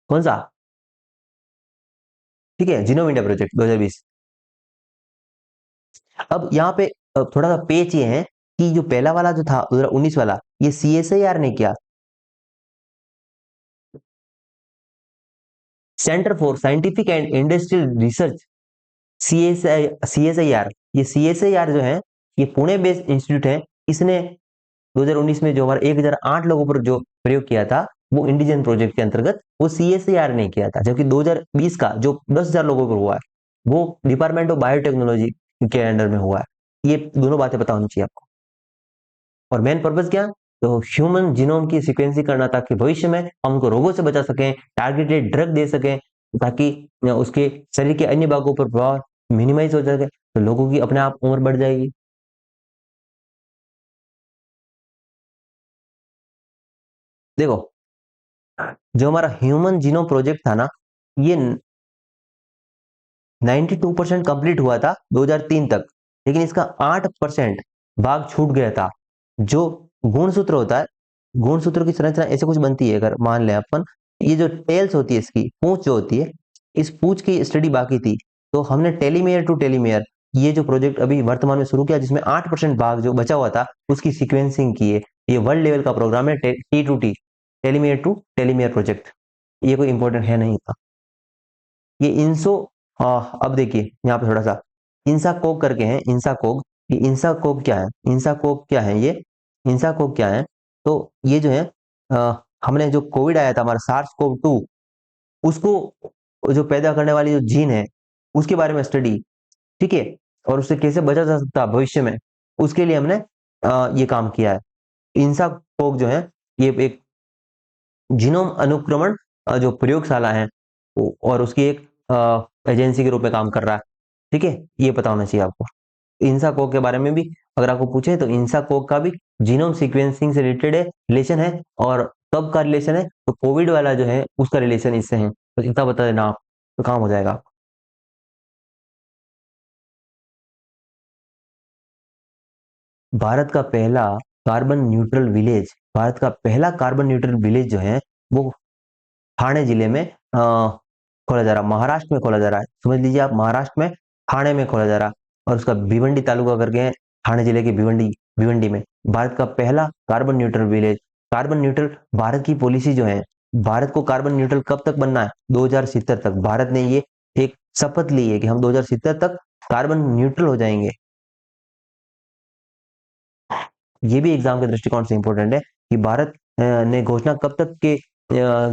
कौन सा, ठीक है, जीनोम इंडिया प्रोजेक्ट 2020। अब यहाँ पे थोड़ा सा पेच ये है कि जो पहला वाला जो था 2019 वाला, ये CSIR ने किया, centre for scientific and industrial research, CSIR। ये CSIR जो है, ये पुणे बेस्ड इंस्टीट्यूट है। इसने 2019 में जो हमारे 1,008 लोगों पर जो प्रयोग किया था, वो इंडिजन प्रोजेक्ट के अंतर्गत वो CSIR ने किया था। जबकि 2020 का जो 10,000 लोगों पर हुआ है, वो डिपार्टमेंट ऑफ बायोटेक्नोलॉजी के अंडर में हुआ है। ये दोनों बातें पता होनी चाहिए आपको। और मेन पर्पज क्या, तो ह्यूमन जीनोम की सिक्वेंसिंग करना, ताकि भविष्य में हम उनको रोगों से बचा सकें, टारगेटेड ड्रग दे सकें, ताकि उसके शरीर के अन्य भागों पर प्रभाव मिनिमाइज हो सके, तो लोगों की अपने आप उम्र बढ़ जाएगी। देखो, जो हमारा ह्यूमन जीनोम प्रोजेक्ट था ना, ये 92% कंप्लीट हुआ था 2003 तक, लेकिन इसका 8% भाग छूट गया था। जो गुणसूत्र होता है, गुणसूत्र की संरचना ऐसे कुछ बनती है, अगर मान लें अपन, ये जो टेल्स होती है, इसकी पूंछ जो होती है, इस पूंछ की स्टडी बाकी थी। तो हमने टेलीमेयर टू टेलीमेयर, ये जो प्रोजेक्ट अभी वर्तमान में शुरू किया, जिसमें 8% भाग जो बचा हुआ था, उसकी सीक्वेंसिंग की है। ये वर्ल्ड लेवल का प्रोग्राम है, T2T, टेलीमेयर टू टेलीमेयर प्रोजेक्ट। ये कोई इंपॉर्टेंट है नहीं था। ये इंसो, अब देखिए यहाँ पे थोड़ा सा, इंसा कोग करके है, इंसा कोग। ये इंसा कोग क्या है, इंसा कोग क्या है, ये इंसा कोग क्या है, तो ये जो है, हमने जो कोविड आया था हमारा SARS-CoV-2, उसको जो पैदा करने वाली जो जीन है, उसके बारे में स्टडी, ठीक है। और उससे कैसे बचा जा सकता है भविष्य में, उसके लिए हमने ये काम किया है। इंसा कोक जो है ये एक जीनोम अनुक्रमण जो प्रयोगशाला है और उसकी एक एजेंसी के रूप में काम कर रहा है। ठीक है, ये पता होना चाहिए आपको। इंसा कोक के बारे में भी अगर आपको पूछे तो इंसा कोक का भी जीनोम सीक्वेंसिंग से रिलेटेड है, रिलेशन है। और कब का रिलेशन है, तो कोविड वाला जो है उसका रिलेशन इससे है। तो इतना बता देना आप तो काम हो जाएगा। भारत का पहला कार्बन न्यूट्रल विलेज, भारत का पहला कार्बन न्यूट्रल विलेज जो है वो ठाणे जिले में खोला जा रहा, महाराष्ट्र में खोला जा रहा है। समझ लीजिए आप, महाराष्ट्र में ठाणे में खोला जा रहा, और उसका भिवंडी तालुका करके है, ठाणे जिले के भिवंडी, भिवंडी में भारत का पहला carbon neutral village. Carbon neutral Bharat की पॉलिसी जो है, भारत को कार्बन न्यूट्रल कब तक बनना है, 2070 तक। भारत ने ये एक शपथ ली है कि हम 2070 तक कार्बन न्यूट्रल हो जाएंगे। ये भी एग्जाम के दृष्टिकोण से इंपॉर्टेंट है कि भारत ने घोषणा कब तक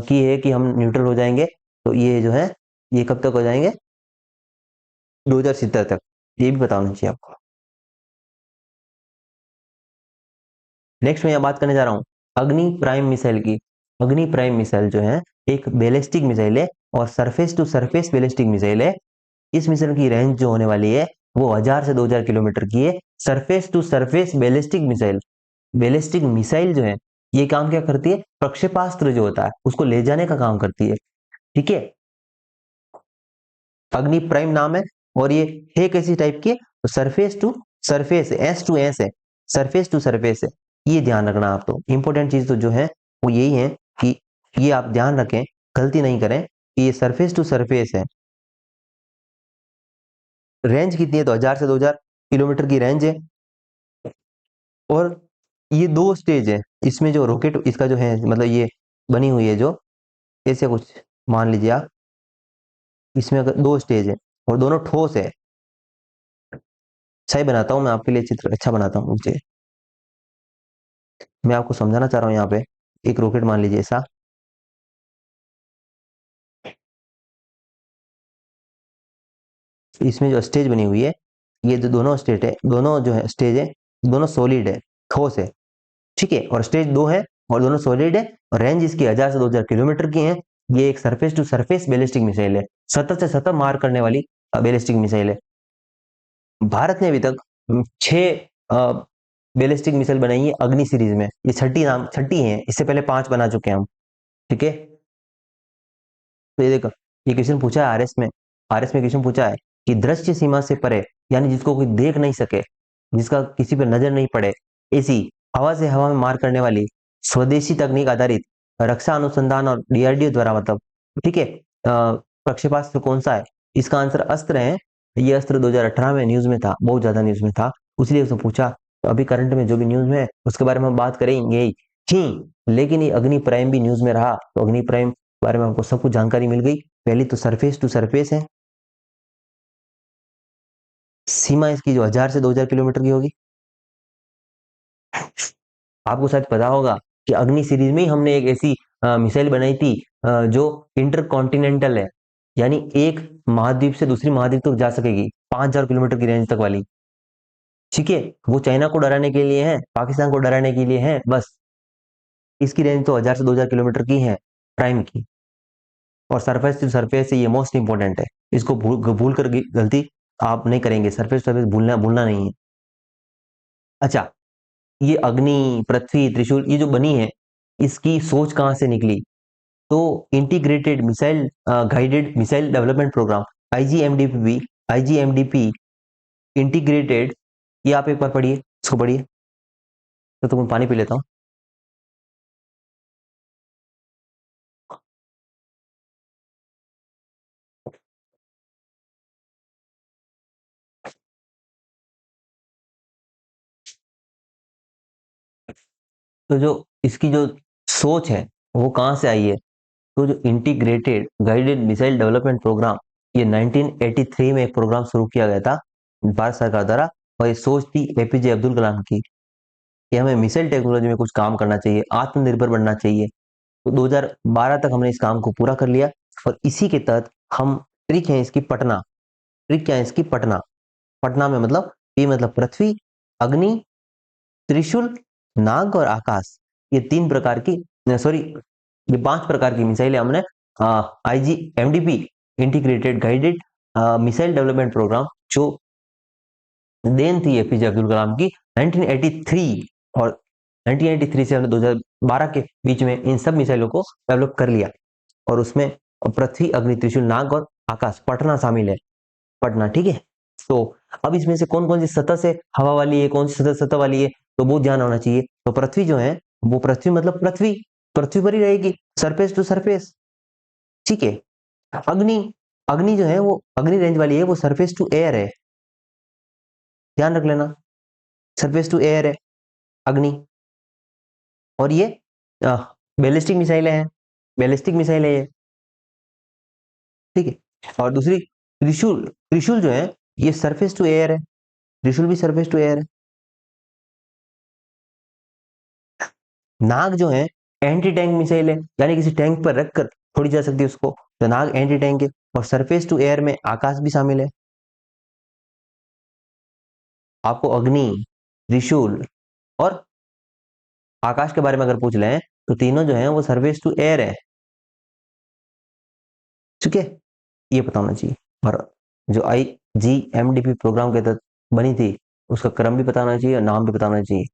की है कि हम न्यूट्रल हो जाएंगे। तो ये जो है ये कब तक हो जाएंगे, 2070 तक। ये भी पता होना चाहिए आपको। नेक्स्ट मैं यहाँ बात करने जा रहा हूँ अग्नि प्राइम मिसाइल की। अग्नि प्राइम मिसाइल जो है एक बैलिस्टिक मिसाइल है और surface to surface ballistic missile है। इस मिसाइल की रेंज जो होने वाली है वो 1000 से 2000 किलोमीटर की है। Surface to surface ballistic missile, ballistic missile जो है ये काम क्या करती है, प्रक्षेपास्त्र जो होता है उसको ले जाने का काम करती है। ठीक है, अग्नि प्राइम नाम है। और ये है कैसी टाइप की, surface to surface, S to S है, सरफेस टू सरफेस है। ये ध्यान रखना आप, तो इंपॉर्टेंट चीज तो जो है वो यही है कि ये आप ध्यान रखें, गलती नहीं करें कि ये सरफेस टू सरफेस है। रेंज कितनी है, तो 1000 से 2000 किलोमीटर की रेंज है। और ये दो स्टेज है इसमें, जो रॉकेट इसका जो है मतलब ये बनी हुई है जो, ऐसे कुछ मान लीजिए आप, इसमें अगर दो स्टेज है और दोनों ठोस है। सही बनाता हूँ मैं आपके लिए चित्र, अच्छा बनाता हूँ मुझे, मैं आपको समझाना चाह रहा हूँ यहाँ पे। एक रॉकेट मान लीजिए ऐसा, इसमें जो स्टेज बनी हुई है, ये जो दोनों स्टेट है, दोनों जो है स्टेज है, दोनों सॉलिड है, ठोस है। ठीक है, और स्टेज दो है और दोनों सॉलिड है, और रेंज इसकी 1000 से 2000 किलोमीटर की है। ये एक surface to surface ballistic missile है, सतह से सतह मार करने वाली बैलिस्टिक मिसाइल है। भारत ने अभी तक 6 बैलिस्टिक मिसाइल बनाई है अग्नि सीरीज में, ये छठी है, इससे पहले 5 बना चुके हैं हम। ठीक है, तो ये देखो, ये क्वेश्चन पूछा है आरएस में, आरएस में क्वेश्चन पूछा है कि दृश्य सीमा से परे, यानी जिसको कोई देख नहीं सके, जिसका किसी पर नजर नहीं पड़े, ऐसी हवा से हवा में मार करने वाली स्वदेशी तकनीक आधारित रक्षा अनुसंधान और डीआरडीओ द्वारा, मतलब ठीक है, प्रक्षेपास्त्र कौन सा है, इसका आंसर अस्त्र है। ये अस्त्र 2018 में न्यूज में था, बहुत ज्यादा न्यूज में था, इसलिए उसने पूछा। तो अभी करंट में जो भी न्यूज में है उसके बारे में हम बात करेंगे ही, लेकिन ये अग्नि प्राइम भी न्यूज में रहा, तो अग्नि प्राइम बारे में हमको सब कुछ जानकारी मिल गई। पहली तो सरफेस टू सरफेस है, सीमा इसकी जो 1000 से 2000 किलोमीटर की होगी। आपको शायद पता होगा कि अग्नि सीरीज में ही हमने एक ऐसी मिसाइल बनाई थी जो इंटर कॉन्टिनेंटल है, यानी एक महाद्वीप से दूसरी महाद्वीप तक जा सकेगी, 5000 किलोमीटर की रेंज तक वाली। ठीक है, वो चाइना को डराने के लिए है, पाकिस्तान को डराने के लिए है बस। इसकी रेंज तो 1000 से 2000 किलोमीटर की है प्राइम की। और सरफेस टू सरफेस ये मोस्ट इंपॉर्टेंट है, इसको भूल कर गलती आप नहीं करेंगे, सरफेस सरफेस भूलना भूलना नहीं है। अच्छा, ये अग्नि, पृथ्वी, त्रिशूल ये जो बनी है, इसकी सोच कहाँ से निकली, तो integrated missile guided missile development programme, IGMDP, IGMDP integrated, ये आप एक बार पढ़िए, इसको पढ़िए। तो मैं पानी पी लेता हूँ। तो जो इसकी जो सोच है वो कहाँ से आई है, तो जो integrated guided missile development programme, ये 1983 में एक प्रोग्राम शुरू किया गया था भारत सरकार द्वारा। और ये सोच थी एपीजे अब्दुल कलाम की कि हमें मिसाइल टेक्नोलॉजी में कुछ काम करना चाहिए, आत्मनिर्भर बनना चाहिए। तो 2012 तक हमने इस काम को पूरा कर लिया। और इसी के तहत हम, ट्रिक है इसकी पटना, ट्रिक क्या है इसकी पटना, पटना में मतलब पी मतलब पृथ्वी, अग्नि, त्रिशूल, नाग और आकाश, ये 3 प्रकार की, सॉरी, ये 5 प्रकार की मिसाइलें हमने IGMDP integrated guided missile development programme, जो देन थी एपीजे अब्दुल कलाम की 1983, और 1983 से हमने 2012 के बीच में इन सब मिसाइलों को डेवलप कर लिया। और उसमें पृथ्वी, अग्नि, त्रिशूल, नाग और आकाश, पटना शामिल है, पटना, ठीक है। तो अब इसमें से कौन कौन सी सतह से हवा वाली है, कौन सी सतह सतह वाली है, तो वो ध्यान होना चाहिए। तो पृथ्वी जो है वो पृथ्वी मतलब पृथ्वी, पृथ्वी पर ही रहेगी, सरफेस टू सरफेस, ठीक है। अग्नि, अग्नि जो है वो अग्नि रेंज वाली है, वो सरफेस टू एयर है, ध्यान रख लेना, सरफेस टू एयर है अग्नि। और ये बैलिस्टिक मिसाइलें हैं, बैलिस्टिक मिसाइल है ये, ठीक है। और दूसरी त्रिशूल, त्रिशूल जो है ये सरफेस टू एयर है, त्रिशूल भी सरफेस टू एयर है। नाग जो है एंटी टैंक मिसाइल है, यानी किसी टैंक पर रखकर छोड़ी जा सकती है उसको, तो नाग एंटी टैंक है। और सरफेस टू एयर में आकाश भी शामिल है। आपको अग्नि, त्रिशूल और आकाश के बारे में अगर पूछ लें तो तीनों जो है वो सरफेस टू एयर है, ठीक है, ये पता होना चाहिए। और जो IGMDP प्रोग्राम के तहत बनी थी उसका क्रम भी पता होना चाहिए और नाम भी पता होना चाहिए।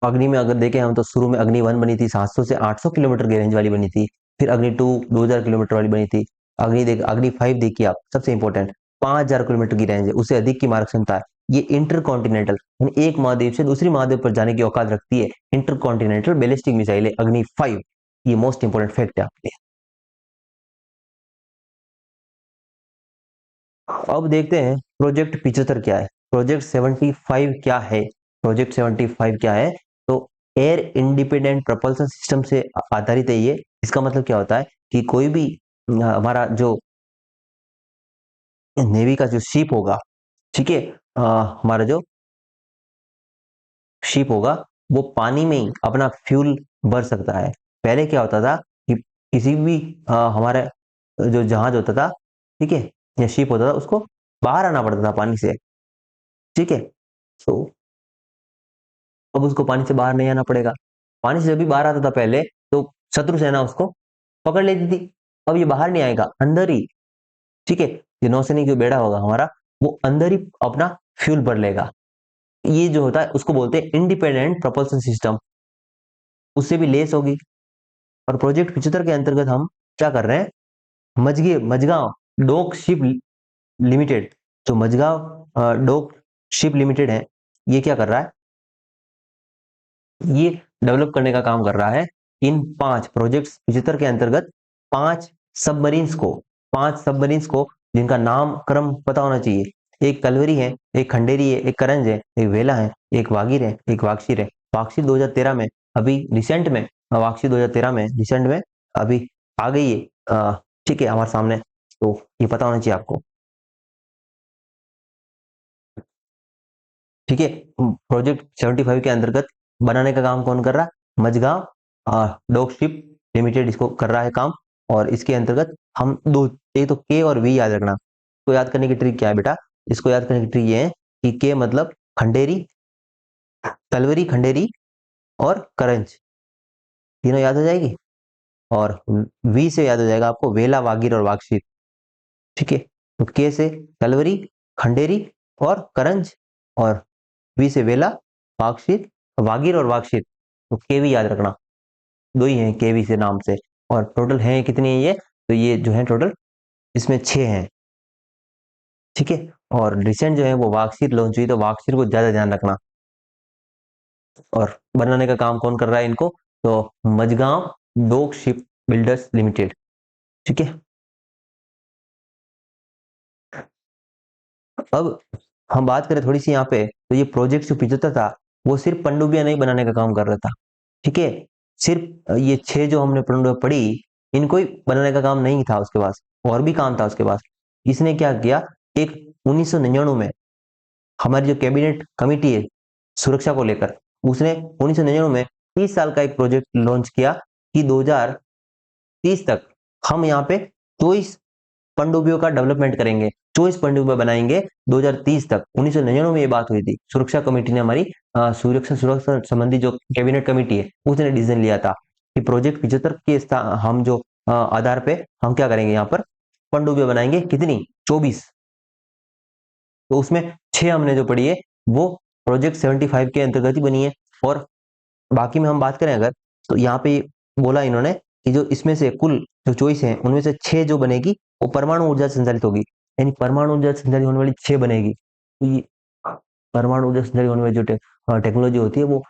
अग्नि में अगर देखें हम तो शुरू में अग्नि 1 बनी थी, 700 से 800 किलोमीटर की रेंज वाली बनी थी। फिर अग्नि 2 2000 किलोमीटर वाली बनी थी। अग्नि 5 देखिए आप, सबसे इंपॉर्टेंट, 5000 किलोमीटर की रेंज है, उससे अधिक की मारक क्षमता है। ये इंटरकॉन्टिनेंटल, यानी एक महाद्वीप से दूसरी महाद्वीप पर जाने की औकात रखती है। इंटरकॉन्टिनेंटल बैलिस्टिक मिसाइल है अग्नि 5, ये मोस्ट इंपॉर्टेंट फैक्ट है आपके लिए। अब देखते हैं प्रोजेक्ट 75 क्या है, प्रोजेक्ट 75 क्या है। प्रोजेक्ट 75 क्या है, तो एयर इंडिपेंडेंट प्रपल्सन सिस्टम से आधारित है ये। इसका मतलब क्या होता है कि कोई भी हमारा जो नेवी का जो शिप होगा, ठीक है, हमारा जो शिप होगा वो पानी में ही अपना फ्यूल भर सकता है। पहले क्या होता था कि किसी भी हमारा जो जहाज होता था, ठीक है, या शिप होता था, उसको बाहर आना पड़ता था पानी से, ठीक है। तो अब उसको पानी से बाहर नहीं आना पड़ेगा। पानी से जब भी बाहर आता था पहले, तो शत्रु सेना उसको पकड़ लेती थी। अब ये बाहर नहीं आएगा, अंदर ही, ठीक है, जो नौसैनिक जो बेड़ा होगा हमारा, वो अंदर ही अपना फ्यूल भर लेगा। ये जो होता है उसको बोलते हैं इंडिपेंडेंट प्रोपल्सन सिस्टम, उससे भी लेस होगी। और प्रोजेक्ट 75 के अंतर्गत हम क्या कर रहे हैं, मझगांव डोक शिप लिमिटेड, जो मझगांव डोक शिप लिमिटेड है, ये क्या कर रहा है, ये डेवलप करने का काम कर रहा है। इन 5 प्रोजेक्ट 75 के अंतर्गत 5 सबमरीन्स को, 5 सबमरीन्स को, जिनका नाम क्रम पता होना चाहिए। एक कलवरी है, एक खंडेरी है, एक करंज है, एक वेला है, एक वागीर है, एक वाक्षीर है। वाक्षीर 2013 में, अभी रिसेंट में, वाक्षी 2013 में रिसेंट में अभी आ गई है, ठीक है, हमारे सामने। तो ये पता होना चाहिए आपको, ठीक है। प्रोजेक्ट 75 के अंतर्गत बनाने का काम कौन कर रहा है, मझगांव डॉक शिप लिमिटेड इसको कर रहा है काम। और इसके अंतर्गत हम दो, एक तो के और वी याद रखना। तो याद करने की ट्रिक क्या है बेटा, इसको याद करने की ट्रिक ये है कि के मतलब खंडेरी, तलवरी, खंडेरी और करंज, तीनों याद हो जाएगी। और वी से याद हो जाएगा आपको वेला, वागीर और वागशीर, ठीक है। तो के से तलवरी, खंडेरी और करंज, और वी से वेला, वागशीर, वागीर और वागशीर। तो केवी याद रखना, दो ही हैं केवी से नाम से। और टोटल हैं कितनी है ये, तो ये जो है टोटल इसमें 6 हैं, ठीक है। और रिसेंट जो है वो वागशीर लॉन्च हुई, तो वागशीर को ज्यादा ध्यान रखना। और बनाने का काम कौन कर रहा है इनको, तो मझगांव डोक शिप बिल्डर्स लिमिटेड, ठीक है। अब हम बात करें थोड़ी सी यहाँ पे, तो ये प्रोजेक्ट जो 75 था वो सिर्फ पनडुब्बियां नहीं बनाने का काम कर रहा था, ठीक है। सिर्फ ये 6 जो हमने पनडुब्बियां पढ़ी, इनको ही बनाने का काम नहीं था उसके पास, और भी काम था उसके पास। इसने क्या किया, एक 1999 में हमारी जो कैबिनेट कमिटी है सुरक्षा को लेकर, उसने 1999 में 30 साल का एक प्रोजेक्ट लॉन्च किया कि 2030 तक हम यहाँ पे 24 पनडुब्बियों का डेवलपमेंट करेंगे, 24 पनडुब्बियां बनाएंगे 2030 तक। 1999 में ये बात हुई थी, सुरक्षा कमेटी ने हमारी सुरक्षा संबंधी जो कैबिनेट कमेटी है उसने डिसीजन लिया था कि प्रोजेक्ट 75 के हम जो आधार पे हम क्या करेंगे, यहाँ पर पनडुब्बियां बनाएंगे, कितनी, 24। तो उसमें 6 हमने जो पढ़ी है वो प्रोजेक्ट 75 के अंतर्गत ही बनी है। और बाकी में हम बात करें अगर, तो यहाँ पे बोला इन्होंने कि जो इसमें से कुल जो चॉइस है उनमें से 6 जो बनेगी वो परमाणु ऊर्जा से संचालित होगी, यानी परमाणु ऊर्जा से संचालित होने वाली 6 बनेगी। तो ये परमाणु ऊर्जा से संचालित होने वाली जो टेक्नोलॉजी होती है वो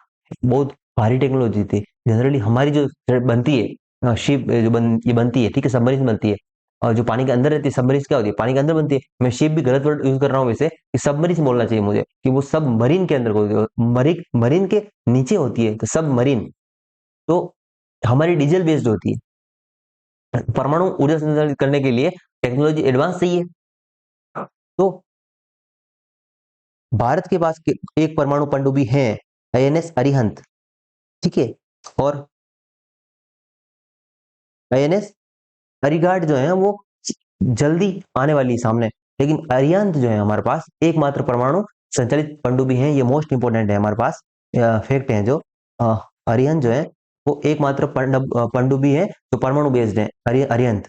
बहुत भारी टेक्नोलॉजी थी। जनरली हमारी जो बनती है शिप जो ये बनती है, ठीक है, सबमरीन बनती है, और जो पानी के अंदर रहती है सबमरीन क्या होती है, पानी के अंदर बनती है। मैं शिप भी गलत वर्ड यूज कर रहा हूँ वैसे, कि सबमरीन बोलना चाहिए मुझे, कि वो सब मरीन के अंदर होती है, मरीन के नीचे होती है, तो सब मरीन। तो हमारी डीजल बेस्ड होती है। परमाणु ऊर्जा संचालित करने के लिए टेक्नोलॉजी एडवांस चाहिए। तो भारत के पास एक परमाणु पनडुब्बी है, आईएनएस अरिहंत, ठीक है, और आईएनएस अरिघाट जो है वो जल्दी आने वाली है सामने। लेकिन अरिहंत जो है हमारे पास एकमात्र परमाणु संचालित पनडुब्बी है, ये मोस्ट इंपोर्टेंट है हमारे पास, फैक्ट है जो अरिहंत जो है वो एकमात्र पनडुब्बी है जो परमाणु बेस्ड है, अरिहंत,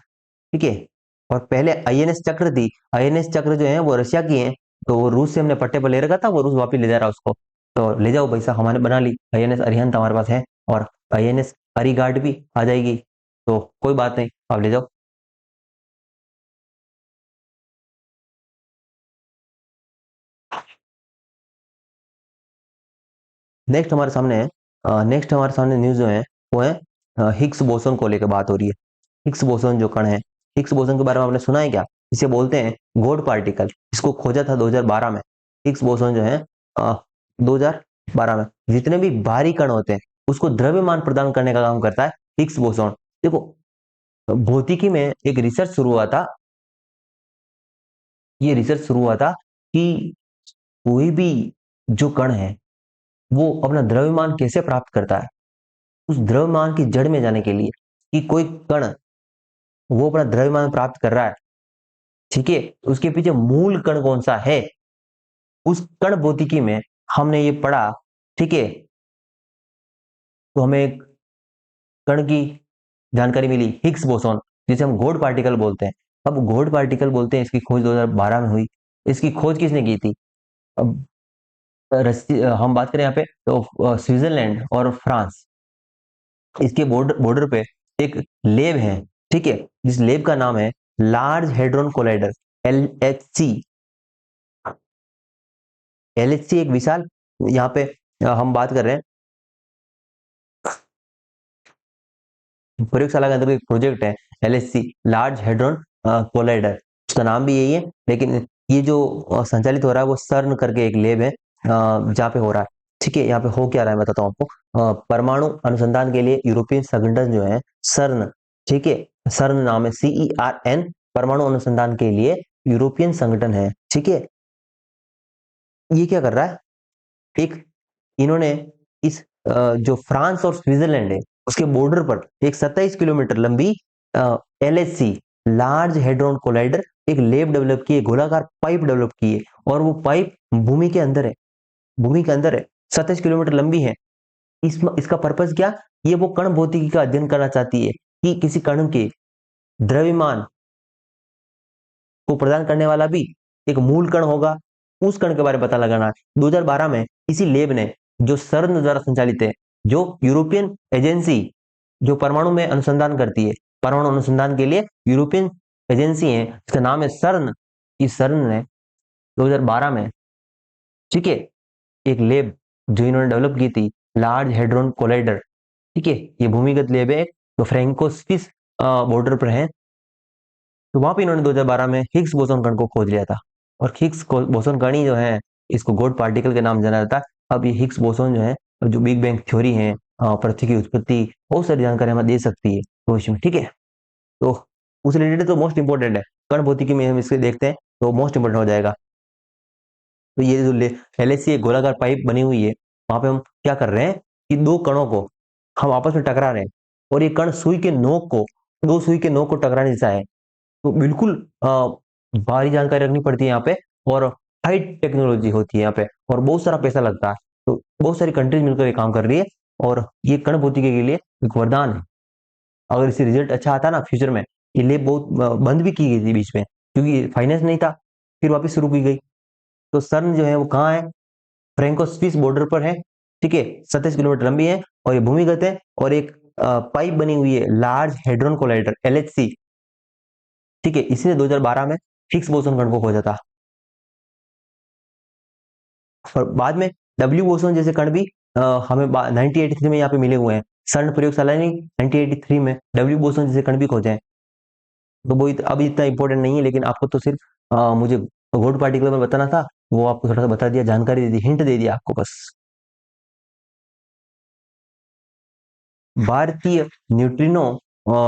ठीक है। और पहले आईएनएस चक्र थी, आईएनएस चक्र जो है वो रशिया की है, तो वो रूस से हमने पट्टे पर ले रखा था, वो रूस वापिस ले जा रहा है उसको, तो ले जाओ पैसा, हमने बना ली, आईएनएस अरिहंत हमारे पास है, और आईएनएस अरिघाट भी आ जाएगी, तो कोई बात नहीं, आप ले जाओ। नेक्स्ट हमारे सामने न्यूज जो है वो है हिग्स बोसोन को लेकर बात हो रही है। हिग्स बोसोन जो कण है, हिग्स बोसोन के बारे में आपने सुना है क्या? इसे बोलते हैं गॉड पार्टिकल, इसको खोजा था 2012 में। हिग्स बोसोन जो है 2012 में, जितने भी भारी कण होते हैं उसको द्रव्यमान प्रदान करने का काम करता है हिग्स बोसोन। देखो, भौतिकी में एक रिसर्च शुरू हुआ था, ये रिसर्च शुरू हुआ था कि कोई भी जो कण है वो अपना द्रव्यमान कैसे प्राप्त करता है। उस द्रव्यमान की जड़ में जाने के लिए, कि कोई कण वो अपना द्रव्यमान प्राप्त कर रहा है, ठीक है, उसके पीछे मूल कण कौन सा है, उस कण भौतिकी में हमने ये पढ़ा, ठीक है। तो हमें एक कण की जानकारी मिली, हिग्स बोसोन, जिसे हम गॉड पार्टिकल बोलते हैं। अब गॉड पार्टिकल बोलते हैं, इसकी खोज 2012 में हुई। इसकी खोज किसने की थी? अब हम बात करें यहाँ पे तो स्विट्जरलैंड और फ्रांस, इसके बॉर्डर पे एक लेब है, ठीक है, जिस लेब का नाम है large hadron collider, LHC। LHC एक विशाल, यहाँ पे हम बात कर रहे हैं प्रयोगशाला के अंदर एक प्रोजेक्ट है LHC, लार्ज हेड्रोन कोलाइडर, उसका नाम भी यही है। लेकिन ये जो संचालित हो रहा है वो सर्न करके एक लेब है जहाँ पे हो रहा है, ठीक है। यहाँ पे हो क्या रहा है मैं बताता हूँ आपको। परमाणु अनुसंधान के लिए यूरोपियन संगठन जो है सर्न, ठीक है, सर्न नाम है, CERN, परमाणु अनुसंधान के लिए यूरोपियन संगठन है, ठीक है। ये क्या कर रहा है, एक इन्होंने इस जो फ्रांस और स्विट्जरलैंड है उसके बॉर्डर पर एक 27 किलोमीटर लंबी LHC, लार्ज हेड्रोन कोलाइडर, एक लेब डेवलप की है, गोलाकार पाइप डेवलप की है, और वो पाइप भूमि के अंदर है, भूमि के अंदर है, 27 किलोमीटर लंबी है। इसका पर्पज क्या, ये वो कण भौतिकी का अध्ययन करना चाहती है कि किसी कण के द्रव्यमान को प्रदान करने वाला भी एक मूल कण होगा, उस कण के बारे में पता लगाना है। 2012 में इसी लेब ने, जो सर्न द्वारा संचालित है, जो यूरोपियन एजेंसी जो परमाणु में अनुसंधान करती है, परमाणु अनुसंधान के लिए यूरोपियन एजेंसी है, इसका नाम है सर्न। इस सर्न ने 2012 में, ठीक है, एक लेब जो इन्होंने डेवलप की थी, लार्ज हेड्रोन कोलाइडर, ठीक है, ये भूमिगत लेब है, तो फ्रेंको स्विस बॉर्डर पर है। तो वहां पे इन्होंने 2012 में हिग्स बोसोन कण को खोज लिया था, और हिग्स बोसोन कण ही जो है इसको गॉड पार्टिकल के नाम जाना जाता है। अब ये हिग्स बोसोन जो है, जो बिग बैंग थ्योरी है, पृथ्वी की उत्पत्ति, बहुत सारी जानकारी हमें दे सकती है भविष्य में, ठीक है। तो उस रिलेटेड तो मोस्ट इंपोर्टेंट है, कण भौतिकी में हम इसके देखते हैं तो मोस्ट इंपोर्टेंट हो जाएगा। तो ये जो LHC एक गोलाकार पाइप बनी हुई है, वहां पे हम क्या कर रहे हैं कि दो कणों को हम आपस में टकरा रहे हैं, और ये कण सुई के नोक को, दो सुई के नोक को टकराने जैसा है, तो बिल्कुल भारी जानकारी रखनी पड़ती है यहाँ पे, और हाई टेक्नोलॉजी होती है यहाँ पे, और बहुत सारा पैसा लगता है। तो बहुत सारी कंट्रीज मिलकर ये काम कर रही है, और ये कण भौतिकी के लिए एक वरदान है। अगर इससे रिजल्ट अच्छा आता ना फ्यूचर में, ये लैब बहुत बंद भी की गई थी बीच में, क्योंकि फाइनेंस नहीं था, फिर वापस शुरू की गई। तो सर्न जो है वो कहाँ है? फ्रेंको स्विस बॉर्डर पर है, ठीक है। 27 किलोमीटर लंबी है, और ये भूमिगत है, और एक पाइप बनी हुई है, लार्ज हेड्रोन कोलाइडर LHC, ठीक है। इसने 2012 में हिग्स बोसोन कण को खोजा था। और बाद में डब्ल्यू बोसोन जैसे कण भी हमें 1983 में यहाँ पे मिले हुए हैं। सर्न प्रयोगशाला ने 1983 में डब्ल्यू बोसोन जैसे कण भी खोजे हैं। तो वो अभी इतना इंपॉर्टेंट नहीं है, लेकिन आपको तो सिर्फ मुझे गॉड पार्टिकल में बताना था, वो आपको थोड़ा सा बता दिया, जानकारी दे दी, हिंट दे दिया आपको बस। भारतीय न्यूट्रिनो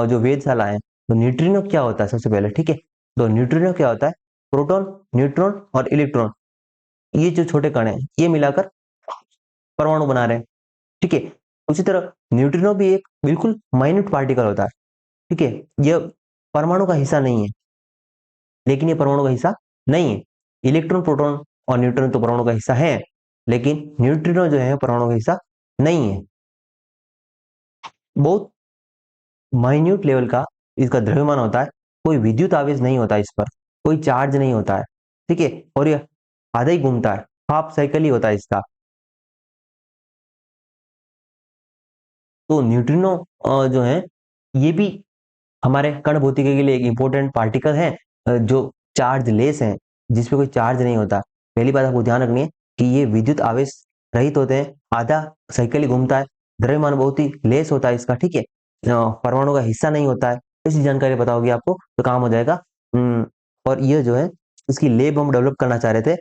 जो वेधशाला है, तो न्यूट्रिनो क्या होता है सबसे पहले, ठीक है। तो न्यूट्रिनो क्या होता है? प्रोटॉन, न्यूट्रॉन और इलेक्ट्रॉन, ये जो छोटे कण हैं, ये मिलाकर परमाणु बना रहे हैं, ठीक है। उसी तरह न्यूट्रिनो भी एक बिल्कुल माइन्यूट पार्टिकल होता है, ठीक है। यह परमाणु का हिस्सा नहीं है, लेकिन ये परमाणु का हिस्सा नहीं है। इलेक्ट्रॉन, प्रोटॉन और न्यूट्रॉन तो परमाणु का हिस्सा है, लेकिन न्यूट्रिनो जो है परमाणु का हिस्सा नहीं है। बहुत माइन्यूट लेवल का इसका द्रव्यमान होता है, कोई विद्युत आवेश नहीं होता इस पर, कोई चार्ज नहीं होता है, ठीक है। और ये आधा ही घूमता है, हाफ साइकिल ही होता है इसका। तो न्यूट्रिनो जो है, ये भी हमारे कण भौतिकी के लिए एक इंपॉर्टेंट पार्टिकल है, जो चार्ज लेस है, जिसपे कोई चार्ज नहीं होता। पहली बात आपको ध्यान रखनी है कि ये विद्युत आवेश रहित होते हैं, आधा साइकिल ही घूमता है, द्रव्यमान बहुत ही लेस होता है इसका, ठीक है। परमाणु का हिस्सा नहीं होता है। ऐसी जानकारी बताओगे आपको तो काम हो जाएगा। और ये जो है, इसकी लेब हम डेवलप करना चाह रहे थे,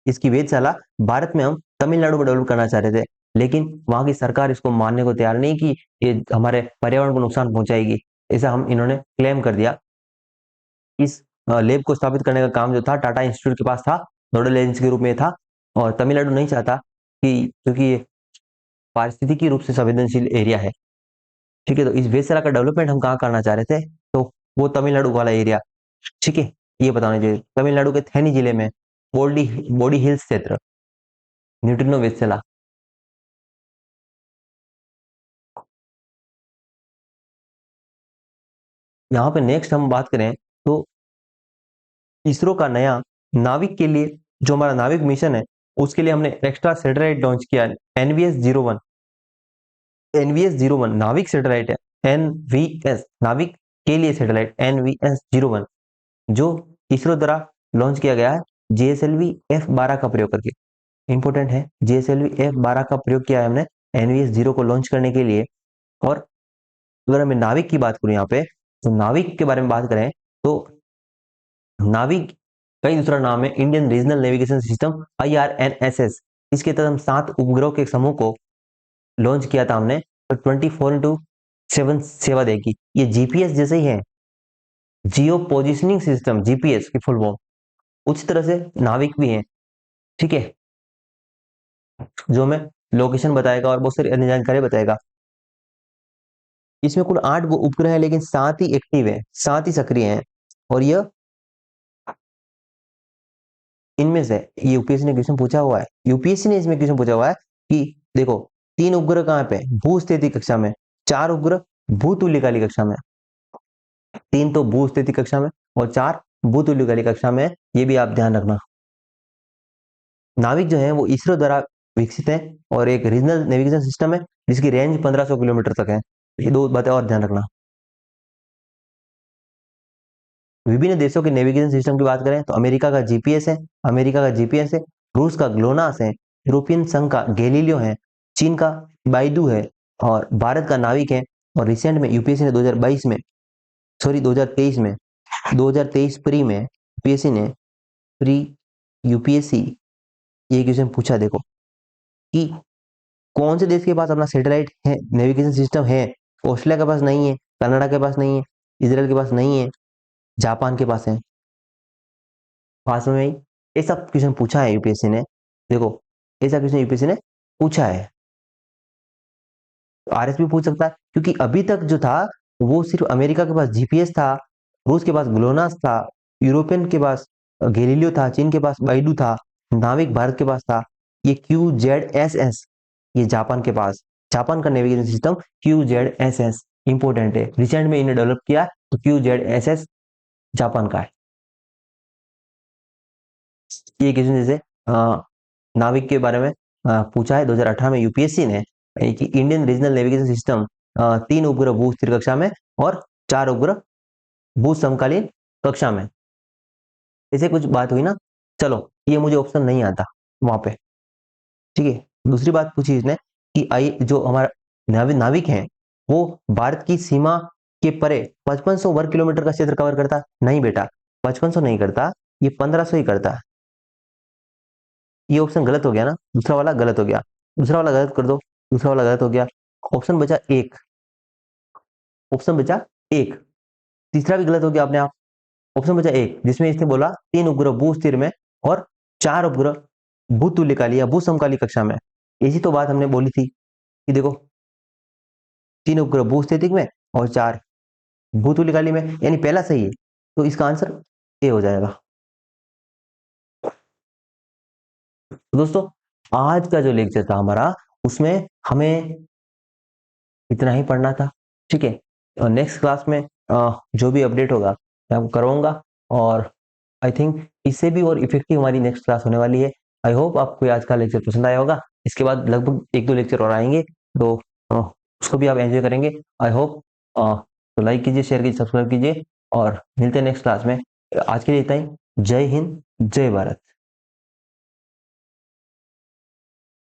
इसकी वेधशाला भारत में हम तमिलनाडु में डेवलप करना चाह रहे थे, लेकिन वहां की सरकार इसको मानने को तैयार नहीं कि ये हमारे पर्यावरण को नुकसान पहुंचाएगी, ऐसा हम इन्होंने क्लेम कर दिया। इस लैब को स्थापित करने का काम जो था टाटा इंस्टीट्यूट के पास था, नोडल एजेंसी के रूप में था, और तमिलनाडु नहीं चाहता कि, क्योंकि ये पारिस्थितिकी रूप से संवेदनशील एरिया है, ठीक है। तो इस वेधशाला का डेवलपमेंट हम कहाँ करना चाह रहे थे, तो वो तमिलनाडु वाला एरिया, ठीक है। ये बताना चाहिए, तमिलनाडु के थेनी जिले में बोडी बोडी हिल्स क्षेत्र, न्यूट्रिनो वेधशाला। यहाँ पे नेक्स्ट हम बात करें तो इसरो का नया नाविक के लिए, जो हमारा नाविक मिशन है, उसके लिए हमने एक्स्ट्रा सैटेलाइट लॉन्च किया, NVS-01। NVS-01 नाविक सैटेलाइट है, NVS नाविक के लिए सैटेलाइट NVS-01, जो इसरो द्वारा लॉन्च किया गया है JSLV F12 का प्रयोग करके। इंपॉर्टेंट है, JSLV F12 का प्रयोग किया है हमने NVS-0 को लॉन्च करने के लिए। और अगर मैं नाविक की बात करूं यहाँ पे, तो नाविक के बारे में बात करें तो नाविक का ही दूसरा नाम है Indian regional navigation system, IRNSS। इसके तहत हम 7 उपग्रहों के समूह को लॉन्च किया था हमने, तो 24/7 सेवा देगी। ये जीपीएस जैसे ही है, जियो पोजिशनिंग सिस्टम, जीपीएस की फुल फॉर्म। उसी तरह से नाविक भी है, ठीक है, जो हमें लोकेशन बताएगा और बहुत सारी अन्य जानकारी बताएगा। इसमें कुल 8 उपग्रह है, लेकिन 7 ही एक्टिव है, 7 ही सक्रिय हैं। और यह इनमें से, ये यूपीएससी ने क्वेश्चन पूछा हुआ है, यूपीएससी ने इसमें क्वेश्चन पूछा हुआ है कि देखो, 3 उपग्रह कहाँ पे, भूस्थिति कक्षा में, 4 उपग्रह भूतुल्यकाली कक्षा में, 3 तो भूस्थिति कक्षा में और 4 भूतुल्यकाली कक्षा में, ये भी आप ध्यान रखना। नाविक जो है वो इसरो द्वारा विकसित है, और एक रीजनल नेविगेशन सिस्टम है, जिसकी रेंज 1500 किलोमीटर तक है। ये 2 बातें और ध्यान रखना। विभिन्न देशों के नेविगेशन सिस्टम की बात करें तो अमेरिका का जीपीएस है, रूस का ग्लोनास है, यूरोपियन संघ का गैलीलियो है, चीन का बाइडू है, और भारत का नाविक है। और रिसेंट में यूपीएससी ने 2022 में, सॉरी 2023 में, 2023 प्री में यूपीएससी ने, प्री यूपीएससी ये क्वेश्चन पूछा देखो, कि कौन से देश के पास अपना सैटेलाइट है, नेविगेशन सिस्टम है। ऑस्ट्रेलिया के पास नहीं है, कनाडा के पास नहीं है, इसराइल के पास नहीं है, जापान के पास है। पास में ही ऐसा क्वेश्चन पूछा है यूपीएससी ने, देखो ऐसा क्वेश्चन यूपीएससी ने पूछा है। आरएस भी पूछ सकता है, क्योंकि अभी तक जो था वो सिर्फ अमेरिका के पास जीपीएस था, रूस के पास ग्लोनास था, यूरोपियन के पास गैलीलियो था, चीन के पास बाइडू था, नाविक भारत के पास था। ये QZSS, ये जापान के पास, जापान का नेविगेशन सिस्टम QZSS इंपोर्टेंट है, रिसेंट में इन्हें डेवलप किया, तो QZSS जापान का है। ये क्वेश्चन जैसे नाविक के बारे में पूछा है 2018 में यूपीएससी ने कि इंडियन रीजनल नेविगेशन सिस्टम 3 उपग्रह भू स्थिर कक्षा में और 4 उपग्रह भू समकालीन कक्षा में, ऐसे कुछ बात हुई ना। चलो, ये मुझे ऑप्शन नहीं आता वहां पे, ठीक है। दूसरी बात पूछी इसने कि आई जो हमारा नाविक है वो भारत की सीमा के परे 5500 वर्ग किलोमीटर का क्षेत्र कवर करता है। नहीं बेटा, 5500 नहीं करता, ये 1500 ही करता है। ये ऑप्शन गलत हो गया ना, दूसरा वाला गलत हो गया, दूसरा वाला गलत कर दो, दूसरा वाला गलत हो गया। ऑप्शन बचा एक, ऑप्शन बचा एक, तीसरा भी गलत हो गया अपने आप। ऑप्शन बचा एक जिसमें इसने बोला 3 उपग्रह भू स्थिर में और 4 उपग्रह भू तुल्यकाली या भू समकाली कक्षा में। यही तो बात हमने बोली थी कि देखो 3 उपग्रह भू स्थितिक में और 4 भू तुल्यकाली में, यानी पहला सही है, तो इसका आंसर ए हो जाएगा। तो दोस्तों, आज का जो लेक्चर था हमारा, उसमें हमें इतना ही पढ़ना था, ठीक है। और नेक्स्ट क्लास में जो भी अपडेट होगा मैं आपको करवाऊंगा, और आई थिंक इससे भी और इफेक्टिव हमारी नेक्स्ट क्लास होने वाली है। आई होप आपको आज का लेक्चर पसंद आया होगा। इसके बाद लगभग 1-2 लेक्चर और आएंगे, तो उसको भी आप एंजॉय करेंगे, आई होप। तो लाइक कीजिए, शेयर कीजिए, सब्सक्राइब कीजिए, और मिलते हैं नेक्स्ट क्लास में। आज के लिए इतना ही। जय हिंद, जय भारत।